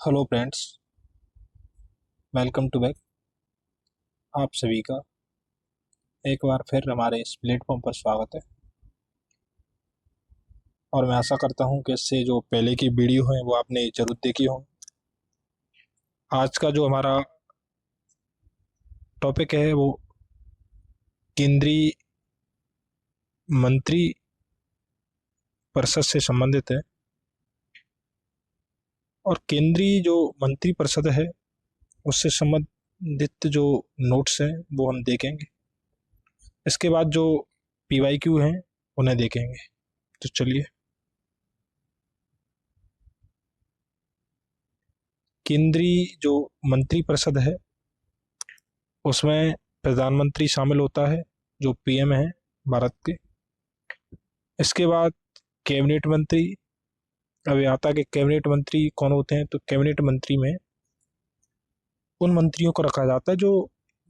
Hello friends, welcome to back. आप सभी का एक बार फिर हमारे इस प्लेटफॉर्म पर स्वागत है। और मैं आशा करता हूं कि इससे जो पहले की वीडियो हैं वो आपने जरूर देखी हो। आज का जो हमारा टॉपिक है वो केंद्रीय मंत्री परिषद से संबंधित है। और केंद्रीय जो मंत्री परिषद है उससे संबंधित जो नोट्स हैं वो हम देखेंगे। इसके बाद जो PYQ हैं उन्हें देखेंगे। तो चलिए, केंद्रीय जो मंत्री परिषद है उसमें प्रधानमंत्री शामिल होता है जो PM है भारत के। इसके बाद कैबिनेट मंत्री। अब आता कि कैबिनेट मंत्री कौन होते हैं, तो कैबिनेट मंत्री में उन मंत्रियों को रखा जाता है जो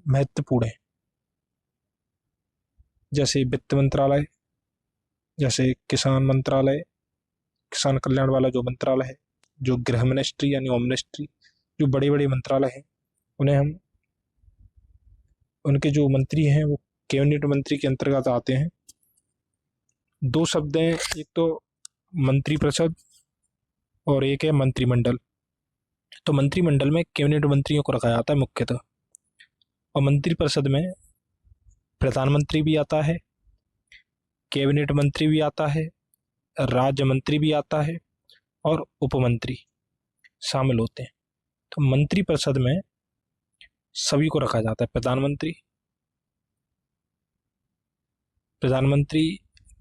महत्वपूर्ण है, जैसे वित्त मंत्रालय, जैसे किसान मंत्रालय, किसान कल्याण वाला जो मंत्रालय है, जो गृह मिनिस्ट्री यानी होम मिनिस्ट्री, जो बड़े बड़े मंत्रालय हैं उन्हें हम उनके जो मंत्री हैं वो कैबिनेट मंत्री के अंतर्गत आते हैं। दो शब्द हैं, एक तो मंत्रिपरिषद और एक है मंत्रिमंडल। तो मंत्रिमंडल में कैबिनेट मंत्रियों को रखा जाता है मुख्यतः, और मंत्रिपरिषद में प्रधानमंत्री भी आता है, कैबिनेट मंत्री भी आता है, राज्य मंत्री भी आता है और उपमंत्री शामिल होते हैं। तो मंत्रिपरिषद में सभी को रखा जाता है, प्रधानमंत्री,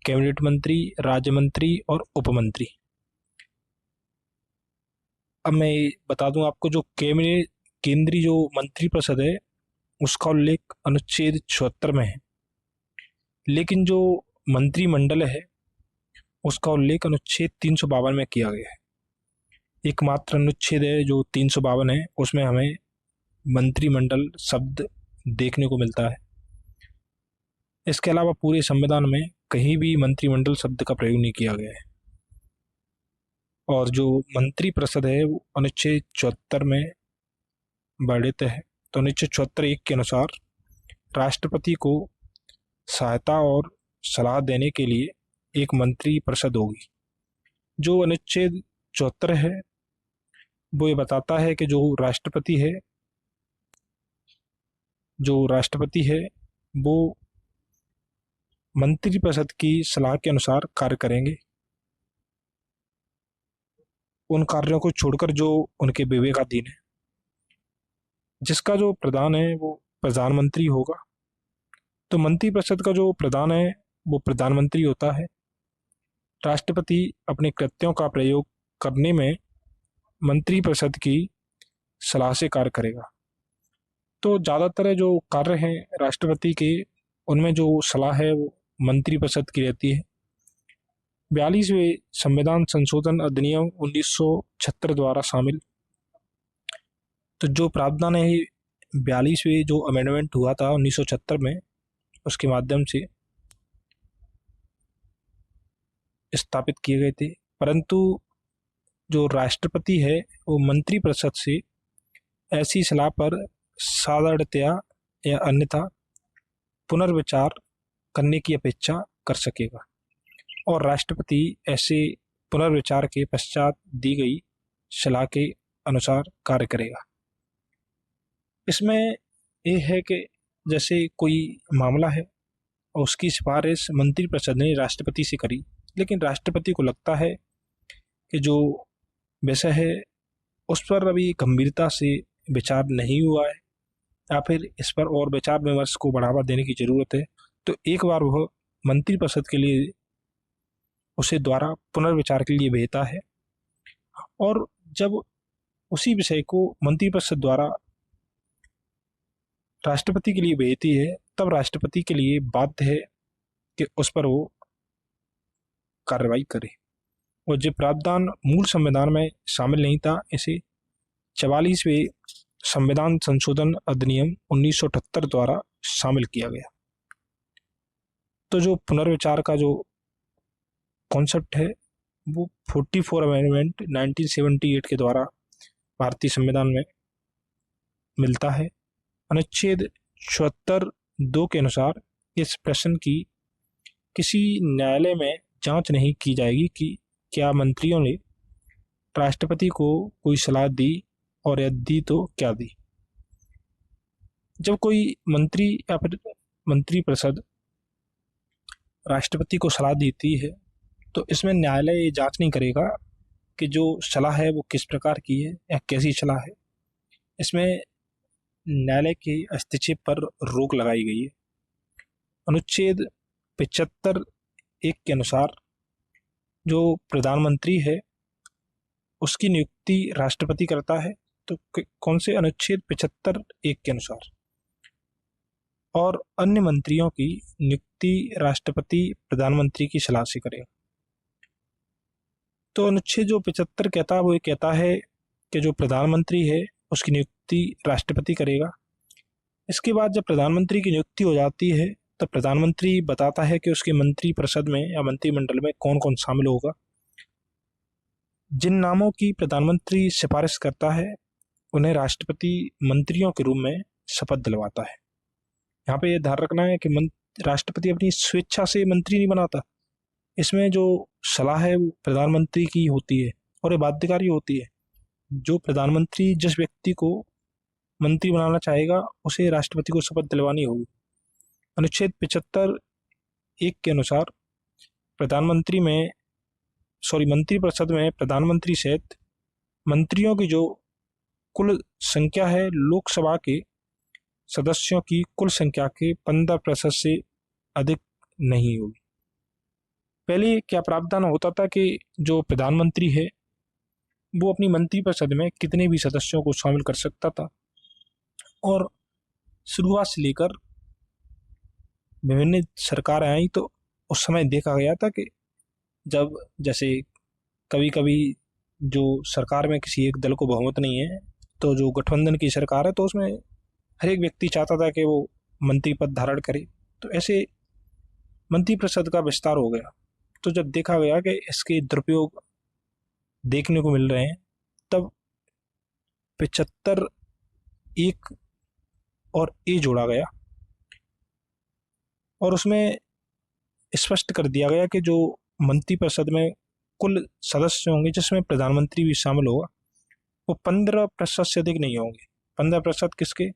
कैबिनेट मंत्री, राज्य मंत्री और उपमंत्री। अब मैं बता दूं आपको, जो केंद्रीय जो मंत्रिपरिषद है उसका उल्लेख अनुच्छेद 74 में है, लेकिन जो मंत्रिमंडल है उसका उल्लेख अनुच्छेद 352 में किया गया है। एकमात्र अनुच्छेद है जो 352 है, उसमें हमें मंत्रिमंडल शब्द देखने को मिलता है। इसके अलावा पूरे संविधान में कहीं भी मंत्रिमंडल शब्द का प्रयोग नहीं किया गया है। और जो मंत्रिपरिषद है वो अनुच्छेद 74 में वर्णित है। तो अनुच्छेद 74(1) के अनुसार राष्ट्रपति को सहायता और सलाह देने के लिए एक मंत्री परिषद होगी। जो अनुच्छेद 74 है वो ये बताता है कि जो राष्ट्रपति है वो मंत्रिपरिषद की सलाह के अनुसार कार्य करेंगे। उन कार्यों को छोड़कर जो उनके विवेकाधीन है, जिसका जो प्रधान है वो प्रधानमंत्री होगा। तो मंत्रिपरिषद का जो प्रधान है वो प्रधानमंत्री होता है। राष्ट्रपति अपने कृत्यों का प्रयोग करने में मंत्रिपरिषद की सलाह से कार्य करेगा। तो ज़्यादातर जो कार्य हैं राष्ट्रपति के, उनमें जो सलाह है वो मंत्रिपरिषद की रहती है। 42वें संविधान संशोधन अधिनियम 1976 द्वारा शामिल, तो जो प्रावधान है 42वें जो अमेंडमेंट हुआ था 1976 में, उसके माध्यम से स्थापित किए गए थे। परंतु जो राष्ट्रपति है वो मंत्रिपरिषद से ऐसी सलाह पर साधारणतया या अन्यथा पुनर्विचार करने की अपेक्षा कर सकेगा, और राष्ट्रपति ऐसे पुनर्विचार के पश्चात दी गई सलाह के अनुसार कार्य करेगा। इसमें ये है कि जैसे कोई मामला है और उसकी सिफारिश मंत्रिपरिषद ने राष्ट्रपति से करी, लेकिन राष्ट्रपति को लगता है कि जो विषय है उस पर अभी गंभीरता से विचार नहीं हुआ है, या फिर इस पर और विचार विमर्श को बढ़ावा देने की जरूरत है, तो एक बार वह मंत्रिपरिषद के लिए उसे द्वारा पुनर्विचार के लिए भेजता है। और जब उसी विषय को मंत्रिपरिषद द्वारा राष्ट्रपति के लिए भेजती है, तब राष्ट्रपति के लिए बाध्य है कि उस पर वो कार्रवाई करे। और जो प्रावधान मूल संविधान में शामिल नहीं था, इसे 44वें संविधान संशोधन अधिनियम 1978 द्वारा शामिल किया गया। तो जो पुनर्विचार का जो कॉन्सेप्ट है वो 44 अमेंडमेंट 1978 के द्वारा भारतीय संविधान में मिलता है। अनुच्छेद 74(2) के अनुसार इस प्रश्न की किसी न्यायालय में जांच नहीं की जाएगी कि क्या मंत्रियों ने राष्ट्रपति को कोई सलाह दी और यदि दी तो क्या दी। जब कोई मंत्री या फिर मंत्रिपरिषद राष्ट्रपति को सलाह देती है तो इसमें न्यायालय ये जांच नहीं करेगा कि जो सलाह है वो किस प्रकार की है या कैसी सलाह है। इसमें न्यायालय के हस्तक्षेप पर रोक लगाई गई है। अनुच्छेद 75(1) के अनुसार जो प्रधानमंत्री है उसकी नियुक्ति राष्ट्रपति करता है। तो कौन से अनुच्छेद 75(1) के अनुसार, और अन्य मंत्रियों की नियुक्ति राष्ट्रपति प्रधानमंत्री की सलाह से करेगा। तो अनुच्छेद जो 75 कहता है वो ये कहता है कि जो प्रधानमंत्री है उसकी नियुक्ति राष्ट्रपति करेगा। इसके बाद जब प्रधानमंत्री की नियुक्ति हो जाती है तो प्रधानमंत्री बताता है कि उसके मंत्रिपरिषद में या मंत्रिमंडल में कौन कौन शामिल होगा। जिन नामों की प्रधानमंत्री सिफारिश करता है उन्हें राष्ट्रपति मंत्रियों के रूप में शपथ दिलवाता है। यहाँ पे ये ध्यान रखना है कि राष्ट्रपति अपनी स्वेच्छा से मंत्री नहीं बनाता। इसमें जो सलाह है वो प्रधानमंत्री की होती है और ये बाध्यकारी होती है। जो प्रधानमंत्री जिस व्यक्ति को मंत्री बनाना चाहेगा उसे राष्ट्रपति को शपथ दिलवानी होगी। अनुच्छेद 75(1) के अनुसार मंत्रिपरिषद में प्रधानमंत्री सहित मंत्रियों की जो कुल संख्या है लोकसभा के सदस्यों की कुल संख्या के 15% से अधिक नहीं होगी। पहले क्या प्रावधान होता था कि जो प्रधानमंत्री है वो अपनी मंत्रिपरिषद में कितने भी सदस्यों को शामिल कर सकता था, और शुरुआत से लेकर विभिन्न सरकारें आई तो उस समय देखा गया था कि जब जैसे कभी कभी जो सरकार में किसी एक दल को बहुमत नहीं है तो जो गठबंधन की सरकार है तो उसमें हर एक व्यक्ति चाहता था कि वो मंत्री पद धारण करे। तो ऐसे मंत्रिपरिषद का विस्तार हो गया। तो जब देखा गया कि इसके दुरुपयोग देखने को मिल रहे हैं तब 75(1) और ए जोड़ा गया और उसमें स्पष्ट कर दिया गया कि जो मंत्रिपरिषद में कुल सदस्य होंगे जिसमें प्रधानमंत्री भी शामिल होगा वो 15% से अधिक नहीं होंगे। 15% किसके,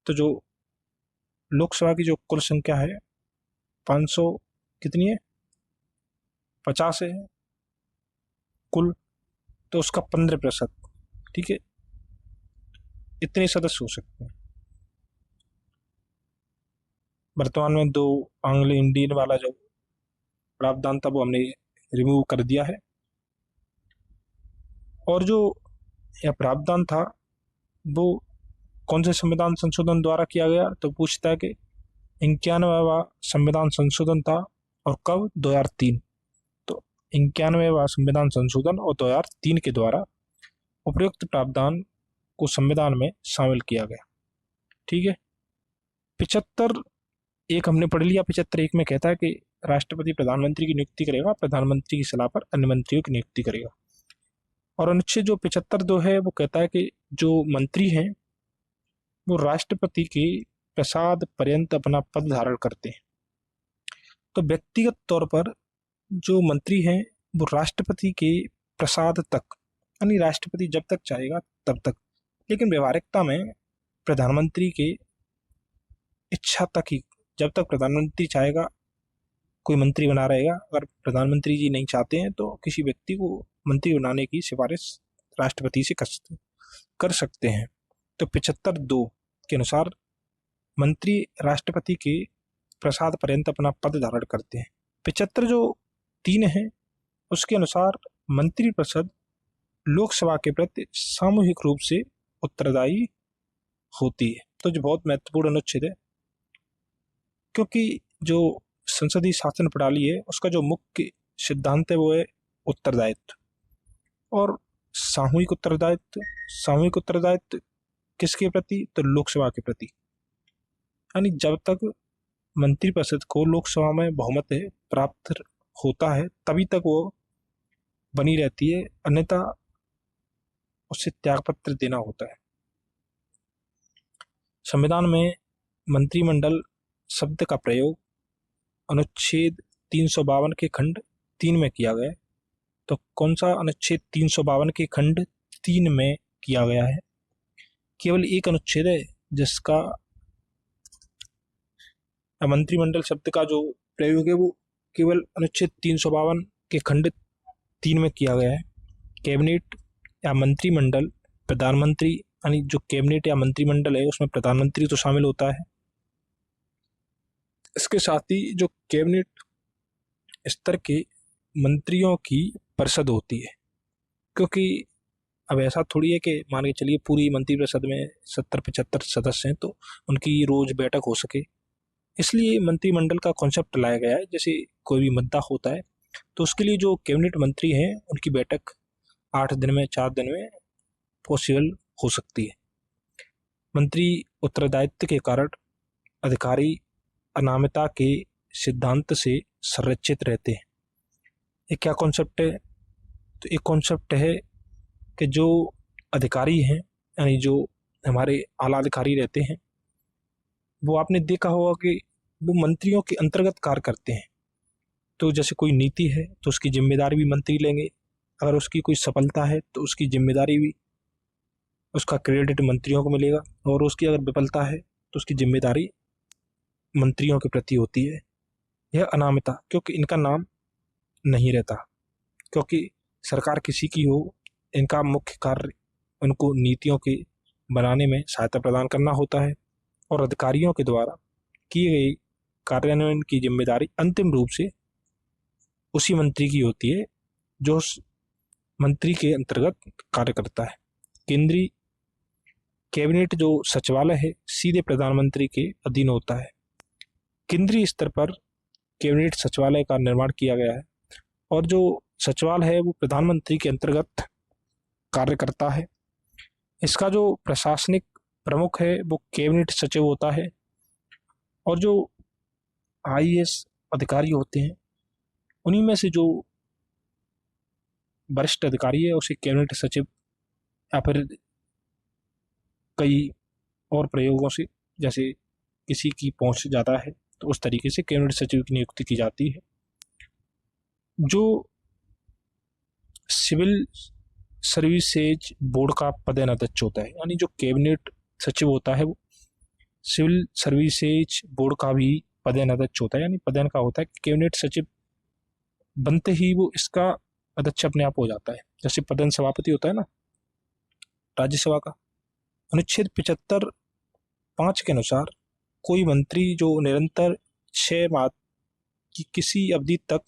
तो जो लोकसभा की जो कुल संख्या है 500 कितनी है 50 है कुल, तो उसका 15%, ठीक है, इतने सदस्य हो सकते हैं। वर्तमान में 2 एंग्लो इंडियन वाला जो प्रावधान था वो हमने रिमूव कर दिया है। और जो यह प्रावधान था वो कौन से संविधान संशोधन द्वारा किया गया, तो पूछता है कि 91वां संविधान संशोधन था और कब, 2003। तो 91वां संविधान संशोधन और 2003 के द्वारा उपयुक्त प्रावधान को संविधान में शामिल किया गया। ठीक है। 75(1) हमने पढ़ लिया। 75(1) में कहता है कि राष्ट्रपति प्रधानमंत्री की नियुक्ति करेगा, प्रधानमंत्री की सलाह पर अन्य मंत्रियों की नियुक्ति करेगा। और अनुच्छेद जो 75(2) है वो कहता है कि जो मंत्री हैं वो राष्ट्रपति के प्रसाद पर्यंत अपना पद धारण करते हैं। तो व्यक्तिगत तौर पर जो मंत्री हैं वो राष्ट्रपति के प्रसाद तक, यानी राष्ट्रपति जब तक चाहेगा तब तक, लेकिन व्यवहारिकता में प्रधानमंत्री के इच्छा तक ही, जब तक प्रधानमंत्री चाहेगा कोई मंत्री बना रहेगा। अगर प्रधानमंत्री जी नहीं चाहते हैं तो किसी व्यक्ति को मंत्री बनाने की सिफारिश राष्ट्रपति से कर सकते हैं। तो 75(2) के अनुसार मंत्री राष्ट्रपति के प्रसाद पर्यंत अपना पद धारण करते हैं। 75(3) है उसके अनुसार मंत्रिपरिषद लोकसभा के प्रति सामूहिक रूप से उत्तरदायी होती है। तो जो बहुत महत्वपूर्ण अनुच्छेद है, क्योंकि जो संसदीय शासन प्रणाली है उसका जो मुख्य सिद्धांत है वो है उत्तरदायित्व। और सामूहिक उत्तरदायित्व किसके प्रति, तो लोकसभा के प्रति। यानी जब तक मंत्रिपरिषद को लोकसभा में बहुमत प्राप्त होता है तभी तक वो बनी रहती है, अन्यथा उसे त्यागपत्र देना होता है। संविधान में मंत्रिमंडल शब्द का प्रयोग अनुच्छेद 352 के खंड 3 में किया गया है। तो कौन सा अनुच्छेद 352 के खंड 3 में किया गया है? केवल एक अनुच्छेद है जिसका मंत्रिमंडल शब्द का जो प्रयोग है वो केवल अनुच्छेद 352 के खंड 3 में किया गया है। कैबिनेट या मंत्रिमंडल, प्रधानमंत्री, यानी जो कैबिनेट या मंत्रिमंडल है उसमें प्रधानमंत्री तो शामिल होता है। इसके साथ ही जो कैबिनेट स्तर के मंत्रियों की परिषद होती है, क्योंकि अब ऐसा थोड़ी है कि मान के चलिए पूरी मंत्रिपरिषद में 70-75 सदस्य हैं तो उनकी रोज बैठक हो सके, इसलिए मंत्रिमंडल का कॉन्सेप्ट लाया गया है। जैसे कोई भी मुद्दा होता है तो उसके लिए जो कैबिनेट मंत्री हैं उनकी बैठक 8 दिन में, 4 दिन में पॉसिबल हो सकती है। मंत्री उत्तरदायित्व के कारण अधिकारी अनामिता के सिद्धांत से संरक्षित रहते हैं। ये क्या कॉन्सेप्ट है? तो एक कॉन्सेप्ट है कि जो अधिकारी हैं, यानी जो हमारे आला अधिकारी रहते हैं, वो आपने देखा होगा कि वो मंत्रियों के अंतर्गत कार्य करते हैं। तो जैसे कोई नीति है तो उसकी जिम्मेदारी भी मंत्री लेंगे, अगर उसकी कोई सफलता है तो उसकी जिम्मेदारी भी, उसका क्रेडिट मंत्रियों को मिलेगा, और उसकी अगर विफलता है तो उसकी जिम्मेदारी मंत्रियों के प्रति होती है। यह अनामिता, क्योंकि इनका नाम नहीं रहता, क्योंकि सरकार किसी की हो, इनका मुख्य कार्य उनको नीतियों के बनाने में सहायता प्रदान करना होता है, और अधिकारियों के द्वारा किए गए कार्यान्वयन की जिम्मेदारी अंतिम रूप से उसी मंत्री की होती है जो उस मंत्री के अंतर्गत कार्य करता है। केंद्रीय कैबिनेट जो सचिवालय है सीधे प्रधानमंत्री के अधीन होता है। केंद्रीय स्तर पर कैबिनेट सचिवालय का निर्माण किया गया है, और जो सचिवालय है वो प्रधानमंत्री के अंतर्गत कार्य करता है। इसका जो प्रशासनिक प्रमुख है वो कैबिनेट सचिव होता है, और जो आईएएस अधिकारी होते हैं उन्हीं में से जो वरिष्ठ अधिकारी है उसे कैबिनेट सचिव, या फिर कई और प्रयोगों से, जैसे किसी की पहुंच ज़्यादा है तो उस तरीके से कैबिनेट सचिव की नियुक्ति की जाती है। जो सिविल सर्विसेज बोर्ड का पदेन अध्यक्ष होता है, यानी जो कैबिनेट सचिव होता है वो सिविल सर्विसेज बोर्ड का भी पदेन अध्यक्ष होता है। यानी पदेन का होता है कि कैबिनेट सचिव बनते ही वो इसका अध्यक्ष अपने आप हो जाता है, जैसे पदेन सभापति होता है ना राज्यसभा का। अनुच्छेद 75(5) के अनुसार कोई मंत्री जो निरंतर 6 माह की किसी अवधि तक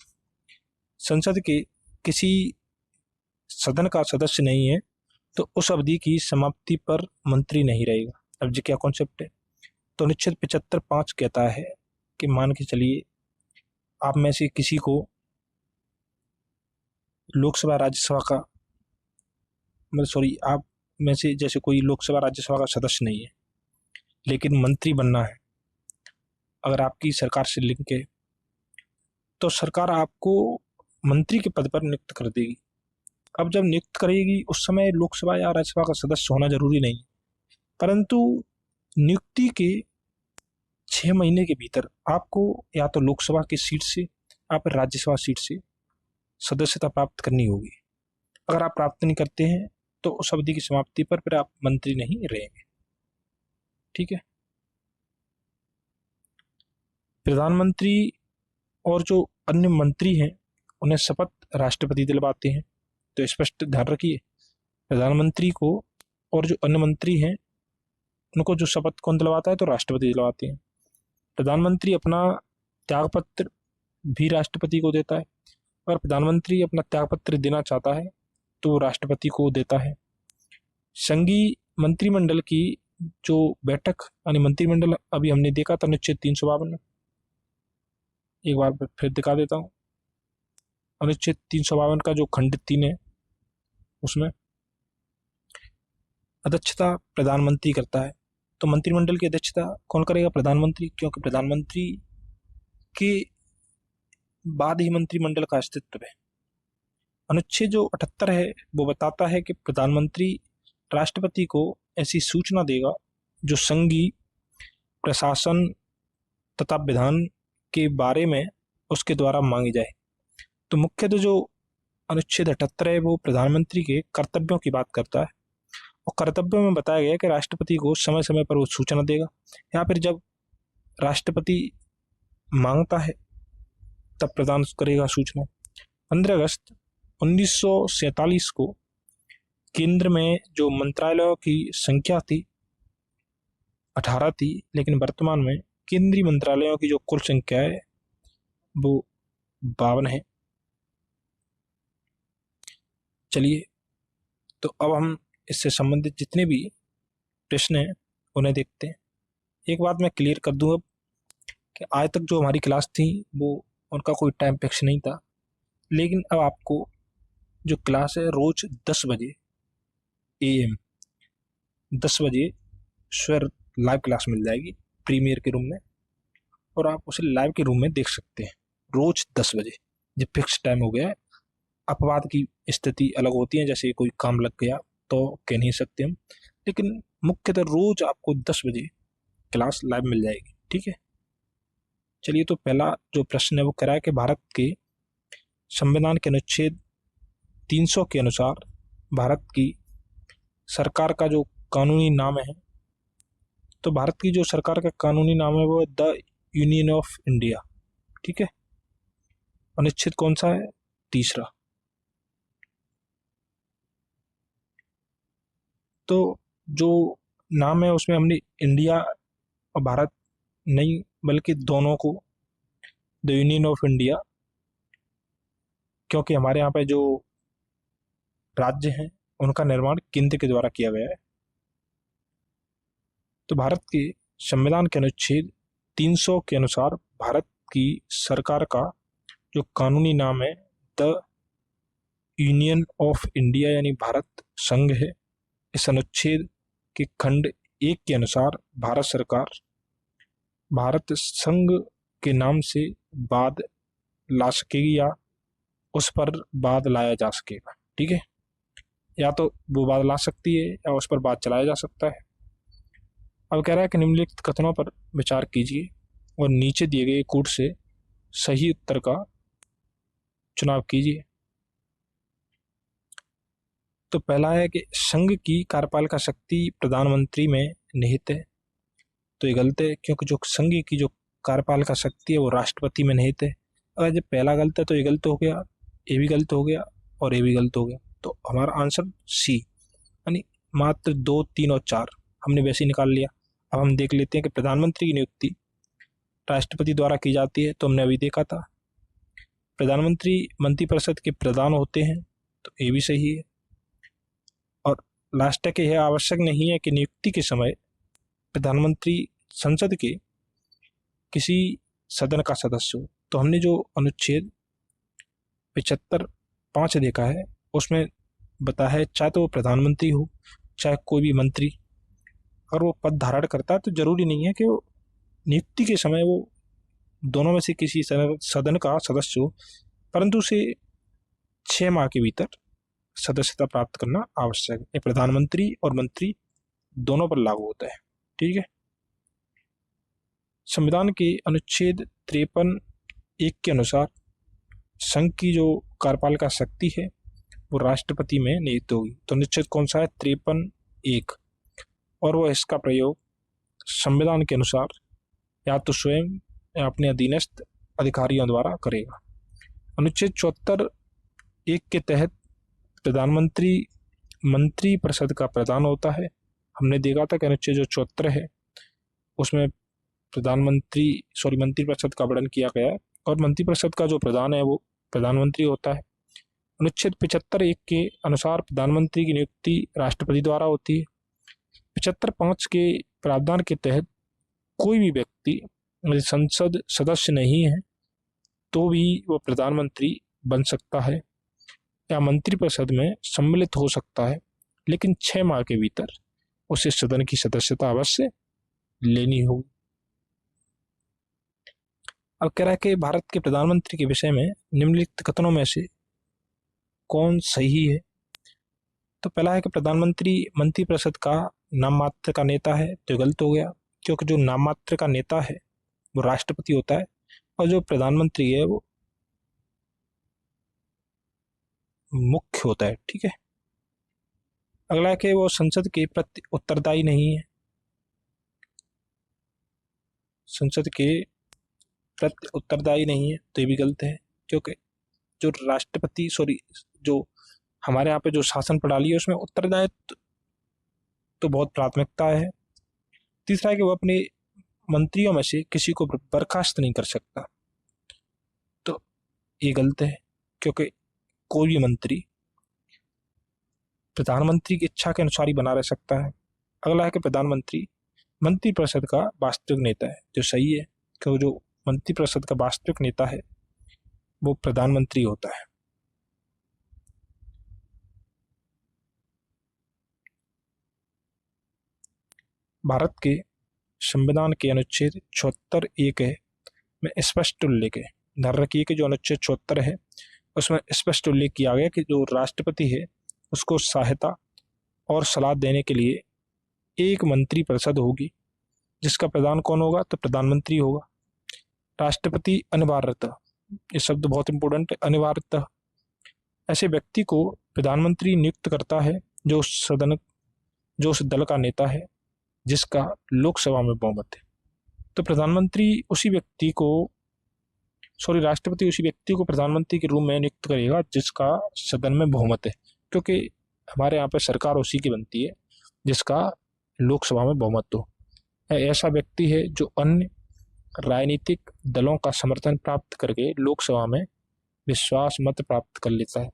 संसद के किसी सदन का सदस्य नहीं है तो उस अवधि की समाप्ति पर मंत्री नहीं रहेगा। अब जी क्या कॉन्सेप्ट है? तो अनुच्छेद 75(5) कहता है कि मान के चलिए आप में से किसी को लोकसभा राज्यसभा का, मतलब सॉरी, आप में से जैसे कोई लोकसभा राज्यसभा का सदस्य नहीं है लेकिन मंत्री बनना है, अगर आपकी सरकार से लिंक है तो सरकार आपको मंत्री के पद पर नियुक्त कर देगी। अब जब नियुक्त करेगी उस समय लोकसभा या राज्यसभा का सदस्य होना जरूरी नहीं, परंतु नियुक्ति के 6 महीने के भीतर आपको या तो लोकसभा की सीट से या फिर राज्यसभा सीट से सदस्यता प्राप्त करनी होगी। अगर आप प्राप्त नहीं करते हैं तो उस अवधि की समाप्ति पर फिर आप मंत्री नहीं रहेंगे। ठीक है। प्रधानमंत्री और जो अन्य मंत्री हैं उन्हें शपथ राष्ट्रपति दिलवाते हैं। तो स्पष्ट ध्यान रखिए, प्रधानमंत्री को और जो अन्य मंत्री हैं उनको जो शपथ कौन दिलवाता है? तो राष्ट्रपति दिलवाते हैं। प्रधानमंत्री अपना त्यागपत्र भी राष्ट्रपति को देता है। अगर प्रधानमंत्री अपना त्यागपत्र देना चाहता है तो वो राष्ट्रपति को देता है। संघीय मंत्रिमंडल की जो बैठक, यानी मंत्रिमंडल अभी हमने देखा था अनुच्छेद 352 में, एक बार फिर दिखा देता हूँ। अनुच्छेद 352 का जो खंड 3 है उसमें अध्यक्षता प्रधानमंत्री करता है। तो मंत्रिमंडल की अध्यक्षता कौन करेगा? प्रधानमंत्री, क्योंकि प्रधानमंत्री के बाद ही मंत्रिमंडल का अस्तित्व है। अनुच्छेद जो 78 है वो बताता है कि प्रधानमंत्री राष्ट्रपति को ऐसी सूचना देगा जो संघीय प्रशासन तथा विधान के बारे में उसके द्वारा मांगी जाए। तो मुख्यतः जो अनुच्छेद 78 है वो प्रधानमंत्री के कर्तव्यों की बात करता है, और कर्तव्यों में बताया गया है कि राष्ट्रपति को समय समय पर वो सूचना देगा, या फिर जब राष्ट्रपति मांगता है तब प्रदान करेगा सूचना। 15 अगस्त 1947 को केंद्र में जो मंत्रालयों की संख्या थी 18 थी, लेकिन वर्तमान में केंद्रीय मंत्रालयों की जो कुल संख्या है वो 52 है। चलिए, तो अब हम इससे संबंधित जितने भी प्रश्न हैं उन्हें देखते हैं। एक बात मैं क्लियर कर दूं अब कि आज तक जो हमारी क्लास थी वो उनका कोई टाइम फिक्स नहीं था, लेकिन अब आपको जो क्लास है रोज 10 बजे AM 10 बजे स्वर लाइव क्लास मिल जाएगी प्रीमियर के रूम में, और आप उसे लाइव के रूम में देख सकते हैं रोज 10 बजे। जब फिक्स टाइम हो गया है, अपवाद की स्थिति अलग होती है, जैसे कोई काम लग गया तो कह नहीं सकते हम, लेकिन मुख्यतः रोज आपको 10 बजे क्लास लाइव मिल जाएगी। ठीक है, चलिए, तो पहला जो प्रश्न है वो कह रहा है कि भारत के संविधान के अनुच्छेद 300 के अनुसार भारत की सरकार का जो कानूनी नाम है, तो भारत की जो सरकार का कानूनी नाम है वो द यूनियन ऑफ इंडिया। ठीक है, अनुच्छेद कौन सा है? तीसरा। तो जो नाम है उसमें हमने इंडिया और भारत नहीं बल्कि दोनों को द यूनियन ऑफ इंडिया, क्योंकि हमारे यहाँ पे जो राज्य हैं उनका निर्माण केंद्र के द्वारा किया गया है। तो भारत के संविधान के अनुच्छेद 300 के अनुसार भारत की सरकार का जो कानूनी नाम है द यूनियन ऑफ इंडिया यानी भारत संघ है। इस अनुच्छेद के खंड 1 के अनुसार भारत सरकार भारत संघ के नाम से बाद ला सकेगी या उस पर बाद लाया जा सकेगा। ठीक है, या तो वो बाद ला सकती है या उस पर बाद चलाया जा सकता है। अब कह रहा है कि निम्नलिखित कथनों पर विचार कीजिए और नीचे दिए गए कूट से सही उत्तर का चुनाव कीजिए। तो पहला है कि संघ की कार्यपालिका शक्ति प्रधानमंत्री में निहित है। तो ये गलत है, क्योंकि जो संघ की जो कार्यपालिका शक्ति है वो राष्ट्रपति में निहित है। अगर जब पहला गलत है तो ये गलत हो गया, ये भी गलत हो गया और ये भी गलत हो गया। तो हमारा आंसर सी, यानी मात्र 2, 3 और 4 हमने वैसे ही निकाल लिया। अब हम देख लेते हैं कि प्रधानमंत्री की नियुक्ति राष्ट्रपति द्वारा की जाती है, तो हमने अभी देखा था। प्रधानमंत्री मंत्रिपरिषद के प्रधान होते हैं, तो ये भी सही है। और लास्ट है कि यह आवश्यक नहीं है कि नियुक्ति के समय प्रधानमंत्री संसद के किसी सदन का सदस्य हो। तो हमने जो अनुच्छेद 75(5) देखा है उसमें बताया है चाहे तो वो प्रधानमंत्री हो चाहे कोई भी मंत्री, अगर वो पद धारण करता है तो जरूरी नहीं है कि वो नियुक्ति के समय वो दोनों में से किसी सदन का सदस्य हो, परंतु उसे 6 माह के भीतर सदस्यता प्राप्त करना आवश्यक है। प्रधानमंत्री और मंत्री दोनों पर लागू होता है। ठीक है, संविधान के अनुच्छेद 53(1) के अनुसार संघ की जो कार्यपालिका शक्ति है वो राष्ट्रपति में निहित होगी। तो अनुच्छेद कौन सा है? 53(1), और वह इसका प्रयोग संविधान के अनुसार या तो स्वयं या अपने अधीनस्थ अधिकारियों द्वारा करेगा। अनुच्छेद 74(1) के तहत प्रधानमंत्री मंत्रिपरिषद का प्रधान होता है। हमने देखा था कि अनुच्छेद जो 74 है उसमें मंत्रिपरिषद का वर्णन किया गया है, और मंत्रिपरिषद का जो प्रधान है वो प्रधानमंत्री होता है। अनुच्छेद 75(1) के अनुसार प्रधानमंत्री की नियुक्ति राष्ट्रपति द्वारा होती है। 75(5) के प्रावधान के तहत कोई भी व्यक्ति संसद सदस्य नहीं है तो भी वो प्रधानमंत्री बन सकता है या मंत्रिपरिषद में सम्मिलित हो सकता है, लेकिन 6 माह के भीतर उसे सदन की सदस्यता अवश्य लेनी होगी। अब कह रहा है कि भारत के प्रधानमंत्री के विषय में निम्नलिखित कथनों में से कौन सही है? तो पहला है कि प्रधानमंत्री मंत्रिपरिषद का नाम मात्र का नेता है, तो गलत हो गया, क्योंकि जो नाम मात्र का नेता है वो राष्ट्रपति होता है और जो प्रधानमंत्री है वो मुख्य होता है। ठीक है। अगला है कि वो संसद के प्रति उत्तरदायी नहीं है, संसद के प्रति उत्तरदायी नहीं है, तो ये भी गलत है, क्योंकि जो राष्ट्रपति जो हमारे यहाँ पे जो शासन प्रणाली है उसमें उत्तरदायित्व तो बहुत प्राथमिकता है। तीसरा है कि वो अपने मंत्रियों में से किसी को बर्खास्त नहीं कर सकता, तो ये गलत है, क्योंकि कोई भी मंत्री प्रधानमंत्री की इच्छा के अनुसार ही बना रह सकता है। अगला है कि प्रधानमंत्री मंत्रिपरिषद का वास्तविक नेता है, जो सही है, क्योंकि जो मंत्रिपरिषद का वास्तविक नेता है वो प्रधानमंत्री होता है। भारत के संविधान के अनुच्छेद 74(1) में स्पष्ट उल्लेख है, ध्यान रखिए कि जो अनुच्छेद 74 है उसमें स्पष्ट उल्लेख किया गया कि जो राष्ट्रपति है उसको सहायता और सलाह देने के लिए एक मंत्रिपरिषद होगी, जिसका प्रधान कौन होगा, तो प्रधानमंत्री होगा। राष्ट्रपति अनिवार्यतः, ये शब्द बहुत इंपॉर्टेंट है, अनिवार्यतः ऐसे व्यक्ति को प्रधानमंत्री नियुक्त करता है जो उस दल का नेता है जिसका लोकसभा में बहुमत है। तो राष्ट्रपति उसी व्यक्ति को प्रधानमंत्री के रूप में नियुक्त करेगा जिसका सदन में बहुमत है, क्योंकि हमारे यहाँ पे सरकार उसी की बनती है जिसका लोकसभा में बहुमत हो। ऐसा व्यक्ति है जो अन्य राजनीतिक दलों का समर्थन प्राप्त करके लोकसभा में विश्वास मत प्राप्त कर लेता है।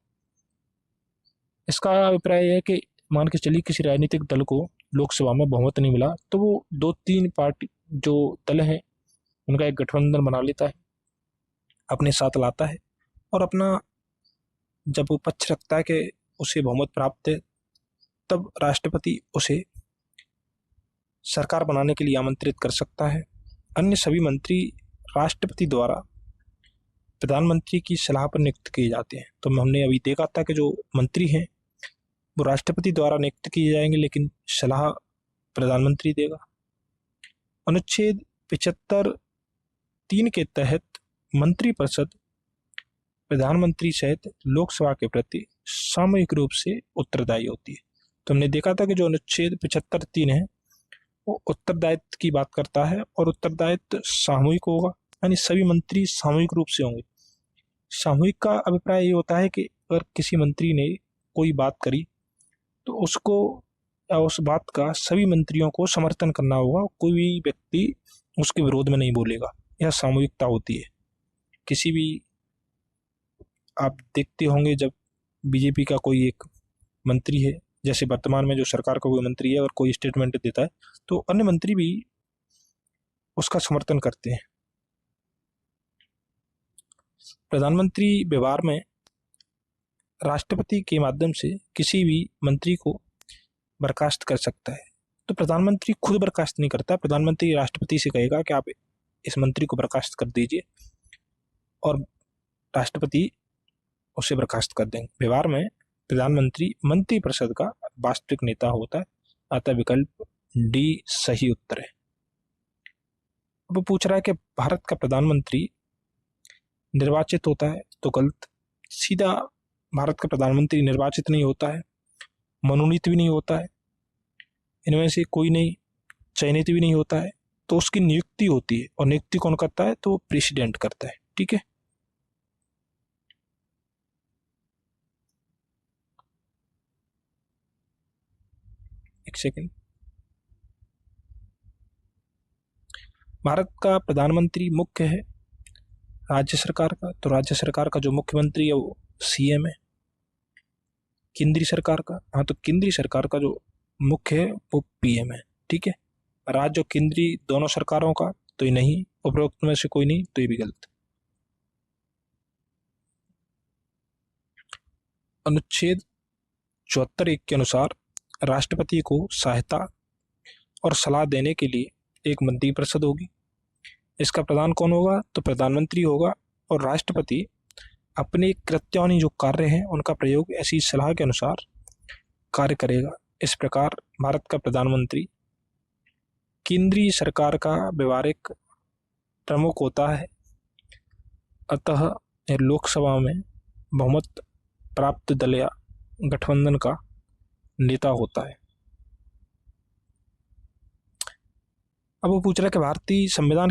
इसका अभिप्राय है कि मान के चलिए किसी राजनीतिक दल को लोकसभा में बहुमत नहीं मिला, तो वो 2-3 पार्टी जो दल है उनका एक गठबंधन बना लेता है, अपने साथ लाता है, और अपना जब वो पक्ष रखता है कि उसे बहुमत प्राप्त है, तब राष्ट्रपति उसे सरकार बनाने के लिए आमंत्रित कर सकता है। अन्य सभी मंत्री राष्ट्रपति द्वारा प्रधानमंत्री की सलाह पर नियुक्त किए जाते हैं। तो हमने अभी देखा था कि जो मंत्री हैं वो राष्ट्रपति द्वारा नियुक्त किए जाएंगे, लेकिन सलाह प्रधानमंत्री देगा। अनुच्छेद 75(3) के तहत मंत्रिपरिषद प्रधानमंत्री सहित लोकसभा के प्रति सामूहिक रूप से उत्तरदायी होती है। तो हमने देखा था कि जो अनुच्छेद 75(3) है वो उत्तरदायित्व की बात करता है, और उत्तरदायित्व सामूहिक होगा, यानी सभी मंत्री सामूहिक रूप से होंगे। सामूहिक का अभिप्राय ये होता है कि अगर किसी मंत्री ने कोई बात करी तो उसको या उस बात का सभी मंत्रियों को समर्थन करना होगा, कोई भी व्यक्ति उसके विरोध में नहीं बोलेगा। यह सामूहिकता होती है। किसी भी आप देखते होंगे जब बीजेपी का कोई एक मंत्री है, जैसे वर्तमान में जो सरकार का कोई मंत्री है, अगर कोई स्टेटमेंट देता है तो अन्य मंत्री भी उसका समर्थन करते हैं। प्रधानमंत्री व्यवहार में राष्ट्रपति के माध्यम से किसी भी मंत्री को बर्खास्त कर सकता है। तो प्रधानमंत्री खुद बर्खास्त नहीं करता, प्रधानमंत्री राष्ट्रपति से कहेगा कि आप इस मंत्री को बर्खास्त कर दीजिए, और राष्ट्रपति उसे बर्खास्त कर देंगे। व्यवहार में प्रधानमंत्री मंत्रिपरिषद का वास्तविक नेता होता है, अतः विकल्प डी सही उत्तर है। अब पूछ रहा है कि भारत का प्रधानमंत्री निर्वाचित होता है, तो गलत। सीधा भारत का प्रधानमंत्री निर्वाचित नहीं होता है, मनोनीत भी नहीं होता है, इनमें से कोई नहीं, चयनित भी नहीं होता है, तो उसकी नियुक्ति होती है, और नियुक्ति कौन करता है, तो वो प्रेसिडेंट करता है। ठीक है। एक सेकंड। भारत का प्रधानमंत्री मुख्य है राज्य सरकार का, तो राज्य सरकार का जो मुख्यमंत्री है वो सीएम है। केंद्रीय सरकार का, हाँ, तो केंद्रीय सरकार का जो मुख्य है वो पीएम है। ठीक है। राज्य और केंद्रीय दोनों सरकारों का, तो ये नहीं, उपरोक्त में से कोई नहीं, तो ये भी गलत। अनुच्छेद 74(1) के अनुसार राष्ट्रपति को सहायता और सलाह देने के लिए एक मंत्रिपरिषद होगी। इसका प्रधान कौन होगा, तो प्रधानमंत्री होगा, और राष्ट्रपति अपने कृत्यान्वयन जो कार्य हैं उनका प्रयोग ऐसी सलाह के अनुसार कार्य करेगा। इस प्रकार भारत का प्रधानमंत्री केंद्रीय सरकार का व्यवहारिक प्रमुख होता है, अतः यह लोकसभा में बहुमत प्राप्त दल या गठबंधन का नेता होता है। अब वो पूछ रहा है कि भारतीय संविधान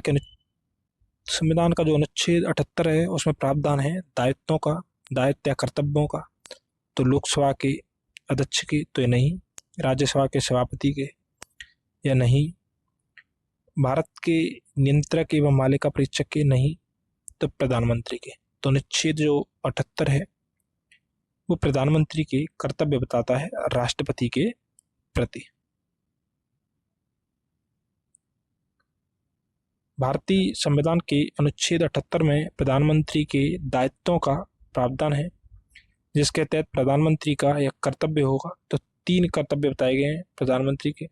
का जो अनुच्छेद 78 है उसमें प्रावधान है दायित्वों का, दायित्व या कर्तव्यों का। तो लोकसभा के अध्यक्ष के तो ये नहीं, राज्यसभा के सभापति के या नहीं, भारत के नियंत्रक एवं मालिका परीक्षक के नहीं, तो प्रधानमंत्री के। तो अनुच्छेद जो 78 है वो प्रधानमंत्री के कर्तव्य बताता है राष्ट्रपति के प्रति। भारतीय संविधान के अनुच्छेद 78 में प्रधानमंत्री के दायित्वों का प्रावधान है, जिसके तहत प्रधानमंत्री का यह कर्तव्य होगा। तो 3 कर्तव्य बताए गए हैं प्रधानमंत्री के।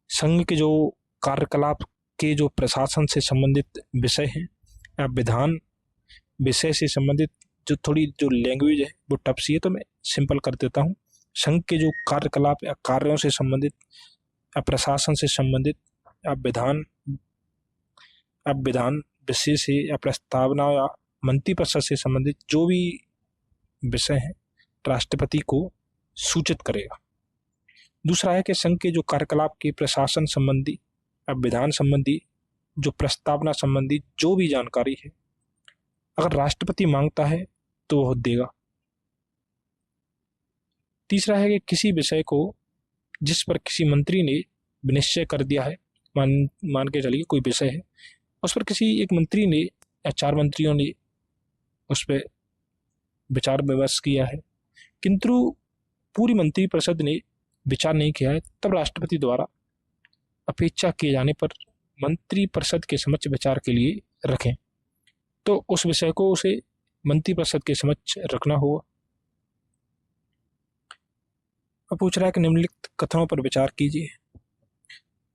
संघ के जो कार्यकलाप के जो प्रशासन से संबंधित विषय हैं या विधान विषय से संबंधित, जो थोड़ी जो लैंग्वेज है वो टफ सी है तो मैं सिंपल कर देता हूँ। संघ के जो कार्यकलाप या कार्यों से संबंधित या प्रशासन से संबंधित या विधान विषय से या प्रस्तावना या मंत्रिपरिषद से संबंधित जो भी विषय है राष्ट्रपति को सूचित करेगा। दूसरा है कि संघ के जो कार्यकलाप के प्रशासन संबंधी या विधान संबंधी, जो प्रस्तावना संबंधी जो भी जानकारी है अगर राष्ट्रपति मांगता है तो वह देगा। तीसरा है कि किसी विषय को जिस पर किसी मंत्री ने निश्चय कर दिया है, मान के चलिए कोई विषय है, उस पर किसी एक मंत्री ने या 4 मंत्रियों ने उस पर विचार विमर्श किया है, किंतु पूरी मंत्रिपरिषद ने विचार नहीं किया है, तब राष्ट्रपति द्वारा अपेक्षा किए जाने पर मंत्रिपरिषद के समक्ष विचार के लिए रखें, तो उस विषय को उसे मंत्रिपरिषद के समक्ष रखना होगा। अब पूछ रहा है कि निम्नलिखित कथनों पर विचार कीजिए,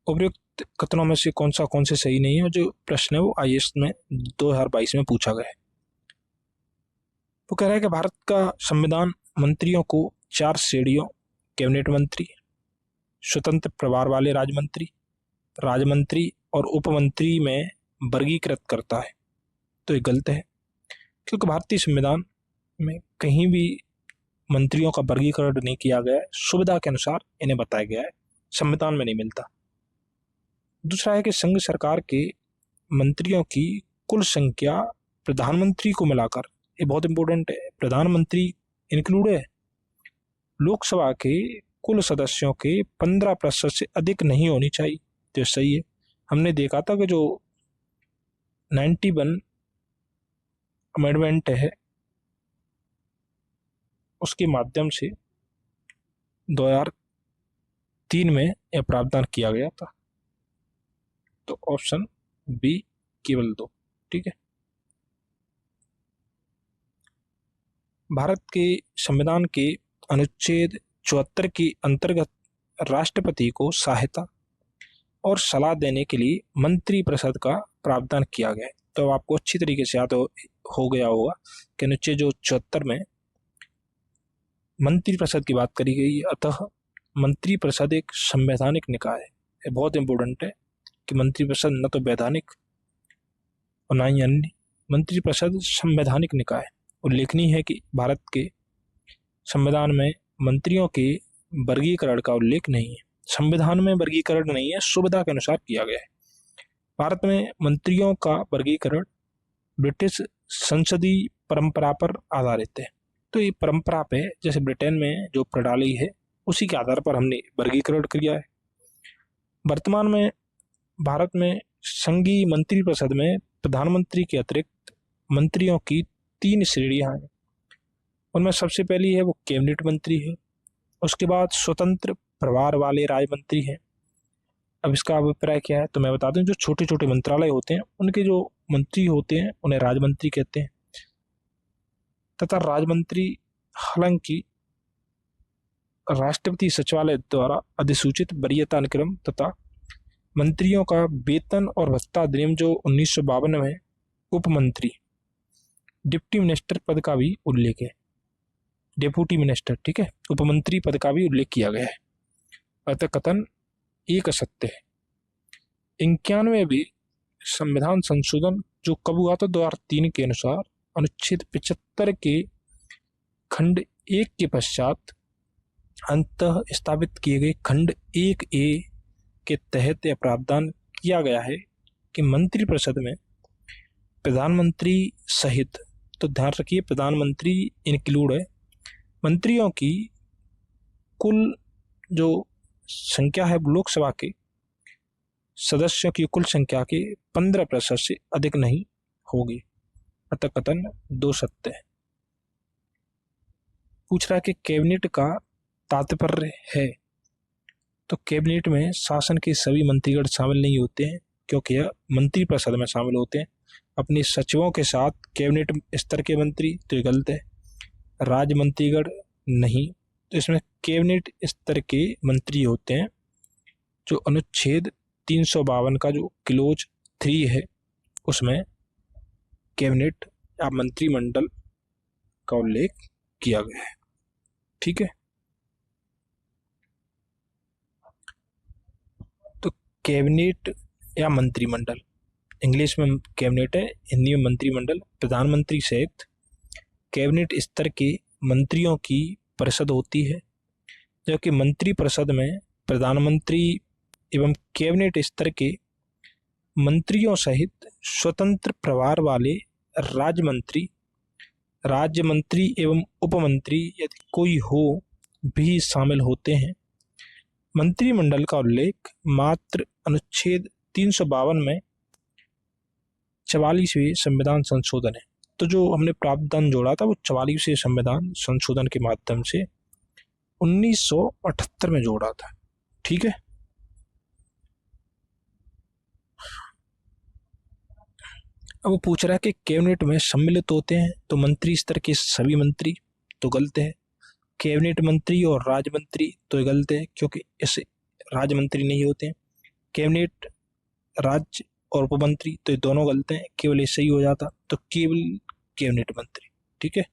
उपयुक्त कथनों में से कौन से सही नहीं है। और जो प्रश्न है वो IAS में 2022 में पूछा गया है। वो कह रहा है कि भारत का संविधान मंत्रियों को 4 श्रेणियों कैबिनेट मंत्री, स्वतंत्र प्रभार वाले राजमंत्री और उपमंत्री में वर्गीकृत करता है। तो ये गलत है, क्योंकि भारतीय संविधान में कहीं भी मंत्रियों का वर्गीकरण नहीं किया गया है, सुविधा के अनुसार इन्हें बताया गया है, संविधान में नहीं मिलता। दूसरा है कि संघ सरकार के मंत्रियों की कुल संख्या प्रधानमंत्री को मिलाकर, ये बहुत इंपॉर्टेंट है, प्रधानमंत्री इंक्लूड है, लोकसभा के कुल सदस्यों के 15% से अधिक नहीं होनी चाहिए। तो सही है। हमने देखा था कि जो 91 अमेंडमेंट है उसके माध्यम से 2003 में यह प्रावधान किया गया था। तो ऑप्शन बी केवल 2 ठीक है। भारत के संविधान के अनुच्छेद 74 के अंतर्गत राष्ट्रपति को सहायता और सलाह देने के लिए मंत्रिपरिषद का प्रावधान किया गया है। तो आपको अच्छी तरीके से याद हो गया होगा कि अनुच्छेद जो 74 में मंत्रिपरिषद की बात करी गई है, अतः मंत्रिपरिषद एक संवैधानिक निकाय है। ये बहुत इंपॉर्टेंट है कि मंत्रिपरिषद न तो वैधानिक और न ही अन्य, मंत्रिपरिषद संवैधानिक निकाय है। उल्लेखनीय है कि भारत के संविधान में मंत्रियों के वर्गीकरण का उल्लेख नहीं है, संविधान में वर्गीकरण नहीं है, सुविधा के अनुसार किया गया है। भारत में मंत्रियों का वर्गीकरण ब्रिटिश संसदीय परंपरा पर आधारित है। तो ये परंपरा पे, जैसे ब्रिटेन में जो प्रणाली है उसी के आधार पर हमने वर्गीकरण किया है। वर्तमान में भारत में संघीय मंत्रिपरिषद में प्रधानमंत्री के अतिरिक्त मंत्रियों की 3 श्रेणियां हैं। उनमें सबसे पहली है वो कैबिनेट मंत्री है, उसके बाद स्वतंत्र प्रभार वाले राज्य हैं। अब इसका अभिप्राय क्या है तो मैं बता दूं, जो छोटे छोटे मंत्रालय होते हैं उनके जो मंत्री होते हैं उन्हें राज्य कहते हैं, तथा राज्य हालांकि राष्ट्रपति सचिवालय द्वारा अधिसूचित वरीयता अनुक्रम तथा मंत्रियों का वेतन और भत्ता अधिनियम जो 1952 में उपमंत्री डिप्टी मिनिस्टर पद का भी उल्लेख है। डेप्यूटी मिनिस्टर, ठीक है, उपमंत्री पद का भी उल्लेख किया गया है। अतः कथन एक असत्य है। 91वें संविधान संशोधन जो कब हुआ था 2003 के अनुसार अनुच्छेद 75 के खंड 1 के पश्चात अंतः स्थापित किए गए खंड 1A के तहत यह प्रावधान किया गया है कि मंत्रिपरिषद में प्रधानमंत्री सहित, तो ध्यान रखिए प्रधानमंत्री इंक्लूड है, मंत्रियों की कुल जो संख्या है लोकसभा के सदस्यों की कुल संख्या के 15% से अधिक नहीं होगी। अतः कथन 2 सत्य है। पूछ रहा है कि कैबिनेट का तात्पर्य है, तो कैबिनेट में शासन के सभी मंत्रीगण शामिल नहीं होते हैं क्योंकि यह मंत्रिपरिषद में शामिल होते हैं। अपने सचिवों के साथ कैबिनेट स्तर के मंत्री, तो ये गलत है। राज्य मंत्रीगण नहीं, तो इसमें कैबिनेट स्तर के मंत्री होते हैं जो अनुच्छेद 352 का जो क्लोज 3 है उसमें कैबिनेट या मंत्रिमंडल का उल्लेख किया गया है। ठीक है, तो कैबिनेट या मंत्रिमंडल, इंग्लिश में कैबिनेट है, हिंदी में मंत्रिमंडल, प्रधानमंत्री सहित कैबिनेट स्तर के मंत्रियों की परिषद होती है, जबकि मंत्रिपरिषद में प्रधानमंत्री एवं कैबिनेट स्तर के मंत्रियों सहित स्वतंत्र प्रभार वाले राज्य मंत्री एवं उपमंत्री यदि कोई हो भी शामिल होते हैं। मंत्रिमंडल का उल्लेख मात्र अनुच्छेद 352 में 44वें संविधान संशोधन है। तो जो हमने प्रावधान जोड़ा था वो 44वें संविधान संशोधन के माध्यम से 1978 में जोड़ा था। ठीक है, अब वो पूछ रहा है कि कैबिनेट में सम्मिलित होते हैं तो मंत्री स्तर के सभी मंत्री, तो गलत है। कैबिनेट मंत्री और राज्य मंत्री, तो गलत है क्योंकि ऐसे राज्य मंत्री नहीं होते हैं। कैबिनेट राज्य और उपमंत्री, तो ये दोनों गलत हैं, केवल ऐसे ही हो जाता, तो केवल कैबिनेट मंत्री। ठीक है,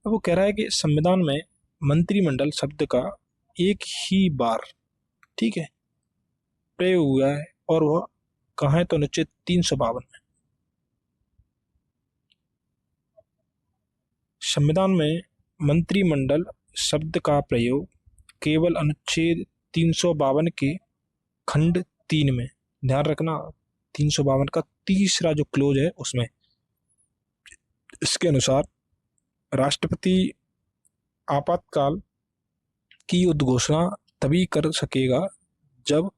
अब वो कह रहा है कि संविधान में मंत्रिमंडल शब्द का एक ही बार, ठीक है, प्रयोग हुआ है और वह कहाँ है, तो अनुच्छेद 352 में। संविधान में मंत्रिमंडल शब्द का प्रयोग केवल अनुच्छेद 352 के खंड 3 में, ध्यान रखना 352 का तीसरा जो क्लोज है उसमें। इसके अनुसार राष्ट्रपति आपातकाल की उद्घोषणा तभी कर सकेगा जब